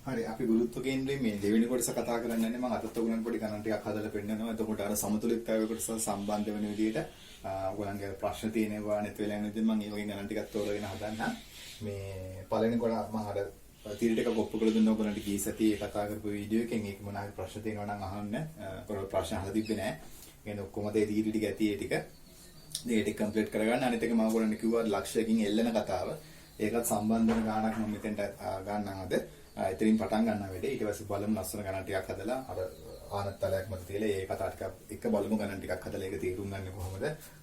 හරි අපි ගුරුත්ව කේන්ද්‍රයේ මේ දෙවෙනි කොටස කතා කරන්නේ මම අතත් උගලන් පොඩි ගණන් ටිකක් හදලා පෙන්නනවා. එතකොට අර සමතුලිතතාවය කොටස සම්බන්ධ වෙන විදිහට ඔයගලන්ගේ ප්‍රශ්න තියෙනවා නැති වෙලා යන විදිහට මම ඒ වගේ ගණන් ටිකක් තෝරගෙන හදන්න. මේ පළවෙනි කොට මම අර තීර ටිකක් ඔප්පු කරලා දුන්නා ඔයගලන්ට කී සතියේ කතා කරපු වීඩියෝ එකෙන් ඒක මොනවා හරි ප්‍රශ්න තියෙනවා නම් අහන්න. කොරල් ප්‍රශ්න අහලා තිබ්බේ නැහැ. එහෙනම් ඔක්කොම දේ තීර ටික ඇති ඒ ටික. මේ ටික කම්ප්ලීට් කරගන්න. අනිත් එක මම ඔයගලන්ට කිව්වා ලක්ෂයකින් එල්ලෙන කතාව. ඒකත් සම්බන්ධ වෙන ගාණක් මම මෙතෙන්ට ගන්නම් අද. එතනින් පටන් ගන්නවා වැඩි. ඊට පස්සේ බලමු ලස්සන ගණන් ටිකක් හදලා අර ආනත්තලයක් මත තියලා ඒ කතා ටික එක බලමු ගණන් ටිකක් හදලා ඒක තීරුම් ගන්න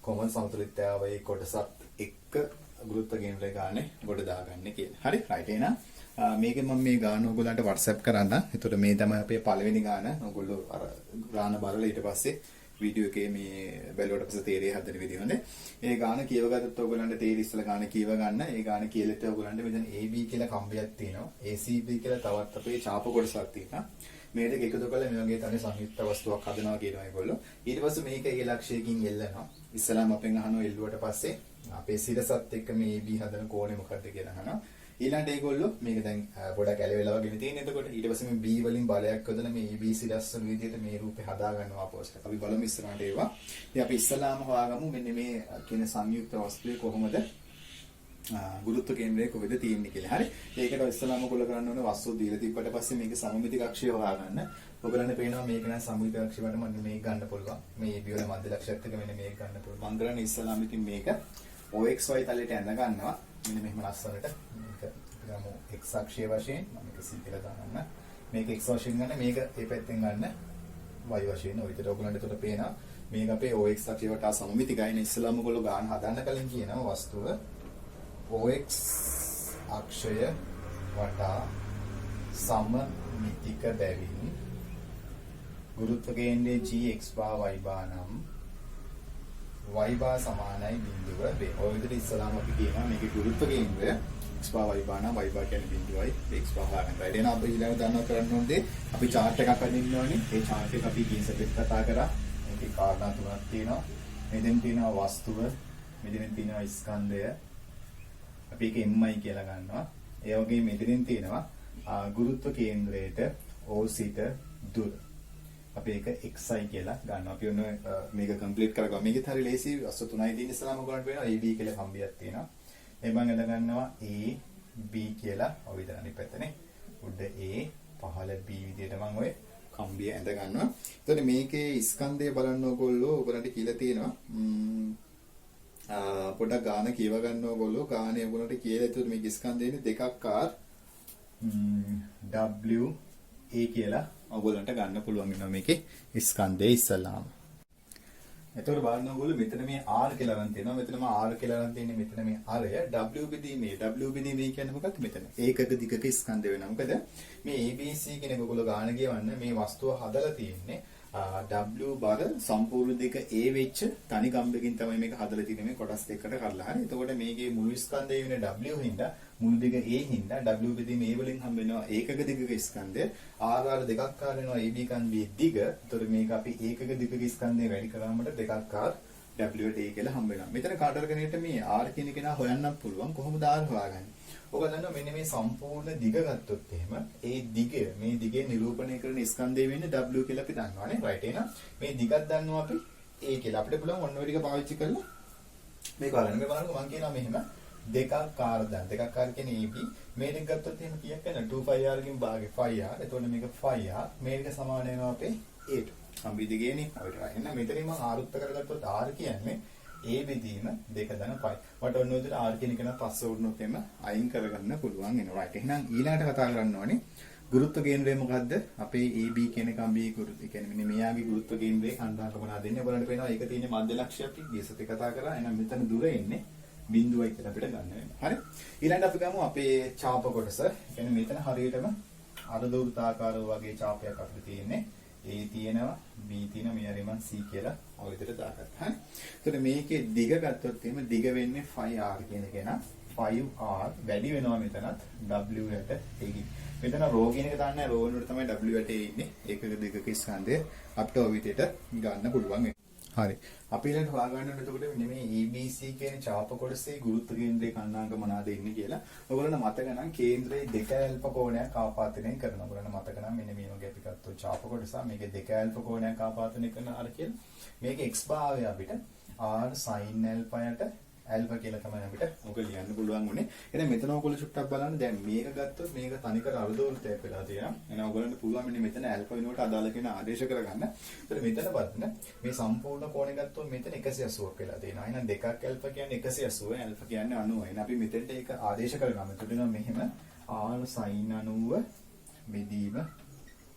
කොහොමද සමතුලිතතාවයේ කොටසත් එක්ක ගුරුත්ව කේන්ද්‍රය ගානේ ගොඩ දාගන්නේ කියලා. හරි රයිට් එහෙනම් මේකෙන් මම මේ ගාන ඔයගොල්ලන්ට WhatsApp කරන්න. එතකොට මේ තමයි අපේ පළවෙනි ගාන. ඔයගොල්ලෝ අර ගාන බලලා ඊට පස්සේ වීඩියෝ එකේ මේ බැලුවට පස්සේ තේරෙයි හදන විදිහ හොඳේ. ඒ ගාන කියවගත්තොත් ඔයගොල්ලන්ට තේරි ඉස්සලා ගාන කියව ගන්න. ඒ ගාන කියලෙත් ඔයගොල්ලන්ට මෙතන AB කියලා කම්බියක් තියෙනවා. ACB කියලා තවත් අපේ ඡාප කොටසක් තියෙනවා. මේ දෙක එකතු කරලා මේ වගේ තමයි සංයුක්ත වස්තුවක් හදනවා කියනවා ඒගොල්ලෝ. ඊට පස්සේ මේක ඒ ලක්ෂයකින් එල්ලනවා. ඉස්සලාම අපෙන් අහනවා එල්ලුවට පස්සේ අපේ සිරසත් එක්ක මේ AB හදන කෝණය මොකක්ද කියලා අහනවා. ඊළඟට ඒගොල්ලෝ මේක දැන් ගොඩක් ඇලවෙලා වගේ තියෙන. එතකොට ඊට පස්සේ මේ B වලින් බලයක් යොදලා මේ AB සිරස් වල විදිහට මේ රූපේ හදා ගන්නවා පොස්ට් එක. අපි බලමු ඉස්සරහට ඒවා. ඉතින් අපි ඉස්සලාම හොයාගමු මෙන්න මේ කියන සංයුක්ත වස්තුවේ කොහොමද ගුරුත්ව කේන්ද්‍රය කොහෙද තියෙන්නේ කියලා. හරි. ඒකට ඉස්සලාම ඔයගොල්ලෝ කරන්න ඕනේ වස්තුව දීලා තිබ්බට පස්සේ මේක සමමිති කක්ෂය හොයාගන්න. ඔයගොල්ලන්ට පේනවා මේක නම් සමමිති කක්ෂය වලට මම මේක ගන්න පුළුවන්. මේ AB වල මධ්‍ය ලක්ෂයත් එක්ක මෙන්න මේක ගන්න පුළුවන්. මම කරන්නේ ඉස්සලාම ඉතින් මේක OXY තලයට ඇඳ ගන්නවා. මෙන්න මෙහෙම ලස්සනට මේක ගමු x අක්ෂය වශයෙන් මම මේක C කියලා දාන්න. මේක x වශයෙන් ගන්න මේක මේ පැත්තෙන් ගන්න y වශයෙන්. ඔය විදිහට ඔයගොල්ලන්ට එතකොට පේනවා මේක අපේ OX අක්ෂය වටා සමමිතිකයි. නේ ඉස්සලාම ඔයගොල්ලෝ ගන්න හදන්න කලින් කියනවා වස්තුව OX අක්ෂය වටා සමමිතික බැවින් ගුරුත්ව කේන්ද්‍රයේ G x bar y bar නම් y bar සමානයි බිඳුව b. ඔය විදිහට ඉස්සලාම අපි කියනවා මේකේ ගුරුත්ව කේන්ද්‍රය x bar y bar නම් y bar කියන්නේ බිඳුවයි x bar හොයාගන්න. right එහෙනම් අපි ඊළඟ දන්නවා කරන්න ඕනේ අපි chart එකක් අදින්න ඕනේ. ඒ chart එක අපි කීසෙත් කතා කරා. මේකේ කාරණා තුනක් තියෙනවා. මෙතෙන් තියෙනවා වස්තුව, මෙතෙන් තියෙනවා ස්කන්ධය. අපි ඒක mi කියලා ගන්නවා. ඒ වගේම මෙතනින් තියෙනවා ගුරුත්ව කේන්ද්‍රයට O සිට දුර. අපි ඒක xi කියලා ගන්නවා. අපි ඔන්න මේක කම්ප්ලීට් කරගමු. මේකෙත් හරි ලේසි. වස්තු තුනයි තියෙන ඉස්සලාම ඔයගොල්ලන්ට වෙනවා AB කියලා කම්බියක් තියෙනවා. එහම අඳ ගන්නවා A B කියලා. ඔය විතර අනිත් පැත්තනේ. උඩ A පහළ B විදියට මම ඔය කම්බිය ඇඳ ගන්නවා. එතකොට මේකේ ස්කන්ධය බලන්න ඔයගොල්ලෝ කියලා තියෙනවා. පොඩක් ගාන කියව ගන්න ඕගොල්ලෝ. ගානේ ඔයගොල්ලන්ට කියලා එතකොට මේ ස්කන්ධයනේ දෙකක් R W A කියලා ඔයගොල්ලන්ට ගන්න පුළුවන් වෙනවා මේකේ ස්කන්ධය ඉස්සලාම. එතකොට බලන්න ඔයගොල්ලෝ මෙතන මේ R කියලා ගන්න තියෙනවා. මෙතනම R කියලා ගන්න තියෙන්නේ මෙතන මේ R W බෙදීමේ W බෙදීමේ කියන්නේ මොකක්ද මෙතන? ඒකක දිගක ස්කන්ධ වෙනවා. මොකද මේ ABC කියන ඔයගොල්ලෝ ගාන කියවන්න මේ වස්තුව හදලා තියෙන්නේ W බර සම්පූර්ණ දෙක A වෙච්ච තනි ගම්බකින් තමයි මේක හදලා තියෙන්නේ මේ කොටස් දෙකකට කරලා. හරි. එතකොට මේකේ මුළු ස්කන්ධය වෙන W හින්දා මුළු දෙක A හින්දා W බෙදීම A වලින් හම්බ වෙනවා ඒකක දිගක ස්කන්ධය. R දෙකක් කාර වෙනවා AB කන්දියේ දිග. එතකොට මේක අපි ඒකක දිගක ස්කන්ධය වැඩි කරාමට දෙකක් R W ට A කියලා හම්බ වෙනවා. මෙතන කාටර කෙනෙක්ට මේ R කියන කෙනා හොයන්නත් පුළුවන්. කොහොමද R හොයාගන්නේ? ඔක දන්නවා මෙන්න මේ සම්පූර්ණ දිග ගත්තොත් එහෙම ඒ දිග මේ දිගේ නිරූපණය කරන ස්කන්ධය වෙන්නේ W කියලා අපි දන්නවානේ. රයිට් එහෙනම් මේ දිගක් දන්නවා අපි A කියලා. අපිට පුළුවන් ඔන්න ඔය ටික පාවිච්චි කරලා මේක බලන්න. මේ බලන්න මම කියනවා මෙහෙම දෙකක් R දැන් දෙකක් R කියන්නේ AB මේ දෙක ගත්තොත් එහෙම කීයක් වෙනවද 2πr කින් භාගේ 5r. එතකොට මේක 5r මේක සමාන වෙනවා අපේ A2. සම්බි දිගේනේ. අපිට එහෙනම් මෙතනින් මම R උත්තර කරගත්තොත් R කියන්නේ A බෙදීම 2 ධන 5. මට ඔන්න ඔය විදිහට R කියන එක නම් පස්සේ උඩනොත් එම අයින් කරගන්න පුළුවන් වෙනවා. රයිට්. එහෙනම් ඊළඟට කතා කරන්න ඕනේ ගුරුත්ව කේන්ද්‍රය මොකද්ද? අපේ AB කියන කම්බියේ ගුරුත්ව. ඒ කියන්නේ මෙන්න මෙයාගේ ගුරුත්ව කේන්ද්‍රයේ අන්දාක මොනවද දෙන්නේ? බලන්න පේනවා. ඒක තියෙන්නේ මධ්‍ය ලක්ෂ්‍ය අපි ගියසත් කතා කරා. එහෙනම් මෙතන දුර එන්නේ බිඳුවයි කියලා අපිට ගන්න වෙනවා. හරි. ඊළඟට අපි ගමු අපේ ඡාප කොටස. ඒ කියන්නේ මෙතන හරියටම අර්ධවෘත්තාකාරව වගේ ඡාපයක් අපිට තියෙන්නේ. A තියෙනවා B තියෙනවා මේ හරිය මම C කියලා ඔය විදිහට දාගත්තා. හරි. එතකොට මේකේ දිග ගත්තොත් එහෙම දිග වෙන්නේ 5r කියන එක නා 5r වැඩි වෙනවා මෙතනත් W යට ඒකයි. මෙතන ρ කියන එක දාන්නේ ρ වලට තමයි W යට ඉන්නේ. ඒකක දිගක ස්කන්ධය අපිට ඔය විදිහට ගන්න පුළුවන්. හරි. අපි ඊළඟට හොයාගන්න ඕනේ එතකොට මෙන්න මේ ABC කියන ඡාප කොටසේ ගුරුත්ව කේන්ද්‍රයේ කණ්ණාංක මොනවාද ඉන්නේ කියලා. ඔයගොල්ලන්ට මතක නම් කේන්ද්‍රයේ දෙක ඇල්ප කෝණයක් ආපාතනය කරනවා. ඔයගොල්ලන්ට මතක නම් මෙන්න මේ වගේ අපි ගත්තොත් ඡාප කොටස මේකේ දෙක ඇල්ප කෝණයක් ආපාතනය කරනවා අර කියලා. මේකේ x භාවය අපිට r sin alpha යට ඇල්ෆා කියලා තමයි අපිට ඔක ලියන්න පුළුවන් උනේ. එහෙනම් මෙතන ඔයගොල්ලෝ චුට්ටක් බලන්න. දැන් මේක ගත්තොත් මේක තනිකර අර්ධවෘත්තයක් වෙලා තියෙනවා. එහෙනම් ඔයගොල්ලන්ට පුළුවන් මෙන්න මෙතන ඇල්ෆා වෙනුවට අදාළ කියන ආදේශ කරගන්න. ඒතර මෙතන බලන්න මේ සම්පූර්ණ කෝණය ගත්තොත් මෙතන 180ක් වෙලා තියෙනවා. එහෙනම් දෙකක් ඇල්ෆා කියන්නේ 180, ඇල්ෆා කියන්නේ 90. එහෙනම් අපි මෙතෙන්ට ඒක ආදේශ කරගන්න. එතකොට නම් මෙහෙම r sin 90 බෙදීම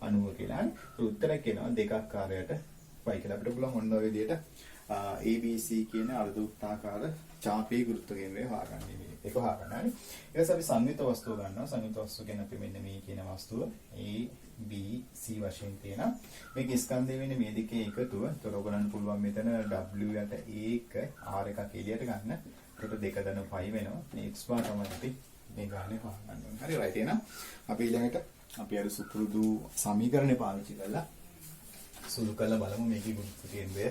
90 කියලා. උත්තරයක් එනවා දෙකක් කාරයට y කියලා අපිට පුළුවන් ඔන්න ඔය විදිහට ABC කියන අර්ධවෘත්තාකාර ඡාපයේ ගුරුත්ව කේන්ද්‍රය හොයාගන්න මේ. ඒක හොයාගන්න හරි. ඊට පස්සේ අපි සංයුක්ත වස්තුව ගන්නවා. සංයුක්ත වස්තුව කියන්නේ අපි මෙන්න මේ කියන වස්තුව A B C වශයෙන් තියෙනවා. මේක ස්කන්ධය වෙන්නේ මේ දෙකේ එකතුව. ඒතකොට ඔයගොල්ලන්ට පුළුවන් මෙතන W යට A එක R එකක් එළියට ගන්න. ඒකට 2 ධන 5 වෙනවා. මේ x bar තමයි අපි මේ ගානේ හොයාගන්න ඕනේ. හරි right එහෙනම් අපි ඊළඟට අපි අර සුපුරුදු සමීකරණය පාවිච්චි කරලා සුළු කරලා බලමු මේකේ ගුරුත්ව කේන්ද්‍රය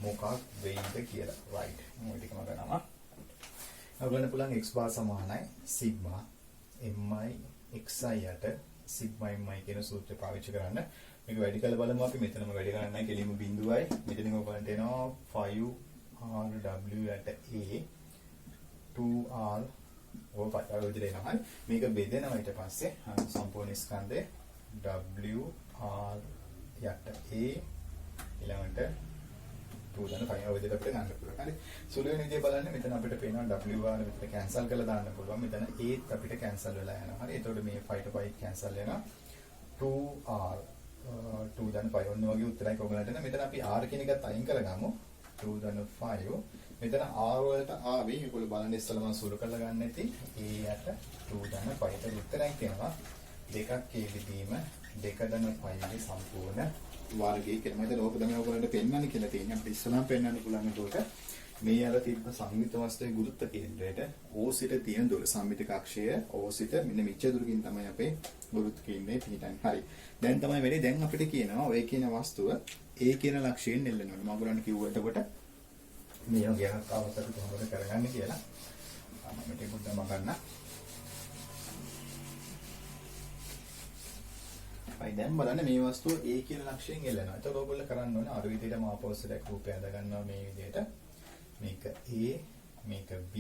මොකක් වෙයිද කියලා. right. මොකද ටිකම ගන්නවා. ඔයගොල්ලන්ට පුළුවන් x bar සමානයි sigma mi xi යට sigma mi කියන සූත්‍රය පාවිච්චි කරන්න. මේක වැඩි කරලා බලමු අපි. මෙතනම වැඩි කරන්නේ නැහැ. කෙලින්ම බිඳුවයි. මෙතනින් ඔයගොල්ලන්ට එනවා 5rw යට a 2r ඔය පටල විදිහට එනවා. හරි. මේක බෙදෙනවා ඊට පස්සේ සම්පූර්ණ ස්කන්ධේ w r යට a ඊළඟට 2 ධන 5 ඔය විදිහට අපිට ගන්න පුළුවන්. හරි. සුළු වෙන විදිහ බලන්න මෙතන අපිට පේනවා WR මෙතන කැන්සල් කරලා දාන්න පුළුවන්. මෙතන A අපිට කැන්සල් වෙලා යනවා. හරි. එතකොට මේ 5 to 5 කැන්සල් වෙනවා. 2R 2 ධන 5 ඔන්න වගේ උත්තරයක් ඔයගලන්ට එන. මෙතන අපි R කියන එකත් අයින් කරගමු. 2 ධන 5. මෙතන R වලට ආවේ ඒගොල්ලෝ බලන්න ඉස්සෙල්ලා මම සුළු කරලා ගන්න ඇති. A යට 2 ධන 5 ට උත්තරයක් එනවා. දෙකක් ඒ විදිහම 2 ධන 5 ගේ සම්පූර්ණ වර්ගය කියලා. මම හිතන්නේ ඕක තමයි ඔයගොල්ලන්ට පෙන්වන්න කියලා තියෙන්නේ. අපිට ඉස්සරහම පෙන්වන්න පුළුවන් ඒකට. මේ අර තිබ්බ සංයුක්ත වස්තුවේ ගුරුත්ව කේන්ද්‍රයට O සිට තියෙන දුර සම්මිතික අක්ෂය O සිට මෙන්න මිච්ඡ දුරකින් තමයි අපේ ගුරුත්ව කේන්ද්‍රය පිහිටන්නේ. හරි. දැන් තමයි වෙන්නේ. දැන් අපිට කියනවා ඔය කියන වස්තුව A කියන ලක්ෂයෙන් එල්ලනවා. මම ඔයගොල්ලන්ට කිව්වා එතකොට මේ වගේ අවස්ථාවක් අපි කොහොමද කරගන්නේ කියලා. මම මේක පොඩ්ඩක් ගන්න. දැන් බලන්න මේ වස්තුව A කියන ලක්ෂයෙන් එල්ලනවා. එතකොට ඔයගොල්ලෝ කරන්න ඕනේ අර විදිහටම ආපෝසිට් රූපය හද ගන්නවා මේ විදිහට. මේක A මේක B.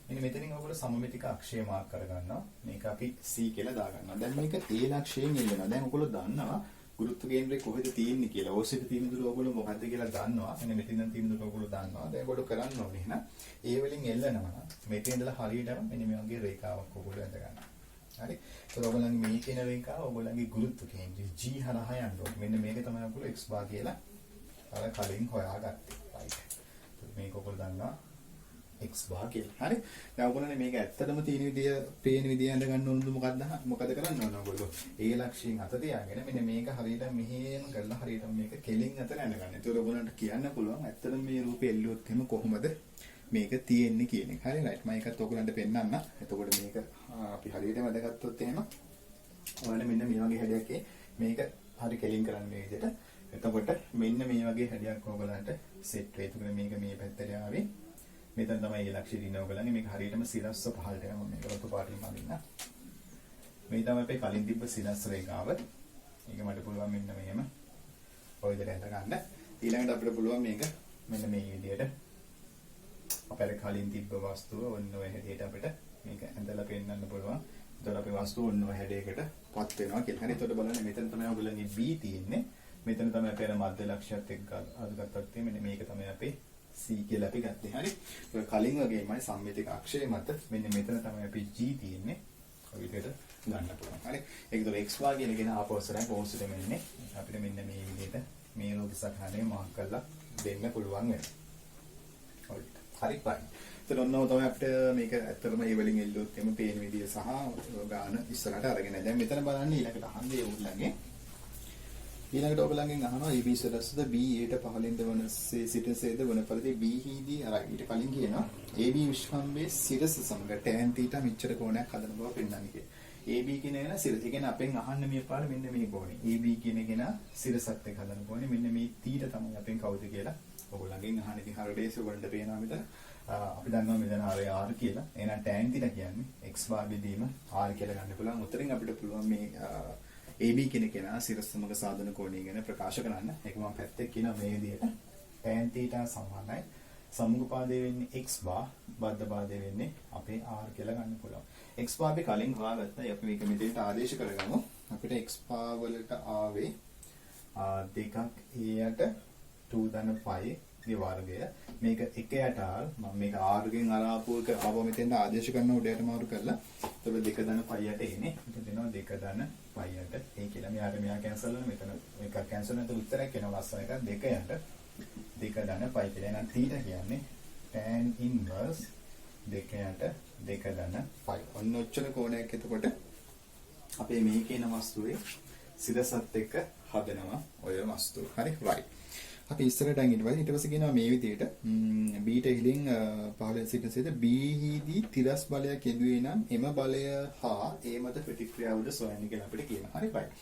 මෙන්න මෙතනින් ඔයගොල්ලෝ සමමිතික අක්ෂය මාක් කර ගන්නවා. මේක අපි C කියලා දා ගන්නවා. දැන් මේක A ලක්ෂයෙන් එල්ලනවා. දැන් ඔයගොල්ලෝ දන්නවා ගුරුත්ව කේන්ද්‍රය කොහෙද තියෙන්නේ කියලා. ඕසිට තියෙන දුර ඔයගොල්ලෝ මොකද්ද කියලා දන්නවා. මෙන්න මෙතනින් තියෙන දුර ඔයගොල්ලෝ දන්නවා. දැන් ඔයගොල්ලෝ කරන්න ඕනේ එහෙනම් A වලින් එල්ලනවා. මෙතන ඉඳලා හරියටම මෙන්න මේ වගේ රේඛාවක් ඔයගොල්ලෝ ඇඳ ගන්නවා. හරි. ඒක ඔයගොල්ලන්ගේ මේ කියන රේඛාව ඔයගොල්ලන්ගේ ගුරුත්ව කේන්ද්‍රය G හරහා යන්න ඕනේ. මෙන්න මේක තමයි ඔයගොල්ලෝ x bar කියලා අර කලින් හොයාගත්තේ. right. මේක ඔයගොල්ලෝ දන්නවා x bar කියලා. හරි. දැන් ඔයගොල්ලෝනේ මේක ඇත්තටම තියෙන විදිය, පේන විදිය අඳ ගන්න ඕනද මොකද කරන්න ඕන ඔයගොල්ලෝ? ඒ ලක්ෂයෙන් අත තියාගෙන මෙන්න මේක හරියට මෙහෙම කරලා හරියට මේක කෙලින් අතට අඳ ගන්න. ඒක ඔයගොල්ලන්ට කියන්න පුළුවන් ඇත්තටම මේ රූපේ එල්ලුවොත් එහෙම කොහොමද මේක තියෙන්නේ කියන එක. හරි right. මම ඒකත් ඔයගොල්ලන්ට පෙන්නන්න. එතකොට මේක අපි හරියටම අදගත්තොත් එහෙම ඔයාලට මෙන්න මේ වගේ හැඩයක් මේක හරි කෙලින් කරන්න මේ විදිහට. එතකොට මෙන්න මේ වගේ හැඩයක් ඔයගොල්ලන්ට සෙට් වෙයි. එතකොට මේක මේ පැත්තට ආවේ. මෙතන තමයි ඒ ලක්ෂ්‍ය දින ඔයගොල්ලන්ගේ මේක හරියටම සිරස්ව පහළට යනවා. මේක රතු පාටින් අඳින්න. මේ තමයි අපේ කලින් තිබ්බ සිරස් රේඛාව. මේක මට පුළුවන් මෙන්න මෙහෙම ඔය විදිහට අඳ ගන්න. ඊළඟට අපිට පුළුවන් මේක මෙන්න මේ විදිහට අපේ කලින් තිබ්බ වස්තුව ඔන්න ඔය හැඩයට අපිට මේක ඇඳලා පෙන්නන්න පුළුවන්. එතකොට අපේ වස්තුව ඔන්න ඔය හැඩයකට පත් වෙනවා කියලා. හරි. එතකොට බලන්න මෙතන තමයි ඔයගොල්ලන්ගේ B තියෙන්නේ. මෙතන තමයි අපේ අර මධ්‍ය ලක්ෂයත් එක්ක අදගත්තත් තියෙන්නේ. මේක තමයි අපේ C කියලා අපි ගත්තේ. හරි. ඒක කලින් වගේමයි සම්මිතික අක්ෂය මත මෙන්න මෙතන තමයි අපි G තියෙන්නේ. ඔය විදිහට ගන්න පුළුවන්. හරි. ඒකතොර x bar කියනගෙන ආපස්සට පොස්ට් වෙන්නේ. අපිට මෙන්න මේ විදිහට මේ ලෝක සටහනේ මාක් කරලා දෙන්න පුළුවන් වෙනවා. හරි. fine. එතන ඔන්නව තමයි අපිට මේක ඇත්තටම ඒ වලින් එල්ලුවොත් එමු පේන විදිය සහ ගාන ඉස්සරහට අරගෙන. දැන් මෙතන බලන්න ඊළඟට අහන්නේ උල්ලගේ. ඊළඟට ඔයගලගෙන් අහනවා AB සරස්ද B යට පහළින්ද වන සිටසේද වන පරිදි B හිදී අර ඊට කලින් කියනවා AB විශ්වම්බේ සිරස සමග tan θ මෙච්චර කෝණයක් හදන බව පෙන්වන්නේ කියලා. AB කියන එක සිරස. ඒ කියන්නේ අපෙන් අහන්න මේ පාර මෙන්න මේ කෝණේ. AB කියන එක සිරසත් එක්ක හදන කෝණේ මෙන්න මේ θ තමයි අපෙන් කවුද කියලා ඔයගොල්ලන්ගෙන් අහන ඉතින් හරියට ඔයගොල්ලන්ට පේනවා මෙතන අපි දන්නවා මෙතන R කියලා. එහෙනම් tan θ කියන්නේ x bar බෙදීම R කියලා ගන්න පුළුවන්. උතරින් අපිට පුළුවන් මේ AB කියන කෙනා සිරස් සමග සාධන කෝණය ගැන ප්‍රකාශ කරන්න. ඒක මම පැත්තේ කියනවා මේ විදිහට tan θ සමානයි සමුගපාදයේ වෙන්නේ x bar බද්ධ පාදයේ වෙන්නේ අපේ R කියලා ගන්න පුළුවන්. x bar අපි කලින් හොයාගත්තා. අපි මේක මෙතෙන්ට ආදේශ කරගමු. අපිට x bar වලට ආවේ දෙකක් එයට 2 ධන 5 ගේ වර්ගය. මේක 1 යට r මම මේක r ගෙන් අර ආපු එක ආව මෙතෙන්ට ආදේශ කරන උඩයට මාරු කරලා එතකොට 2 ධන 5 යට එන්නේ. ඒක දෙනවා 2 ධන 5 යට. ඒ කියලා මෙයා කැන්සල් වෙන මෙතන මේක කැන්සල් නැතුව උත්තරයක් එනවා ලස්සන එකක් 2 යට 2 ධන 5 කියලා. එහෙනම් θ කියන්නේ tan inverse 2 යට 2 ධන 5. ඔන්න ඔච්චර කෝණයක් එතකොට අපේ මේ කියන වස්තුවේ සිරසත් එක්ක හදනවා ඔය වස්තුව. හරි right. අපි ඉස්සරහට ඊට පස්සේ කියනවා මේ විදිහට B ට ඉලින් 15 සිට සිට B හිදී තිරස් බලයක් යෙදුවේ නම් එම බලය හා ඒ මත ප්‍රතික්‍රියාවද සොයන්න කියලා අපිට කියනවා. හරි right.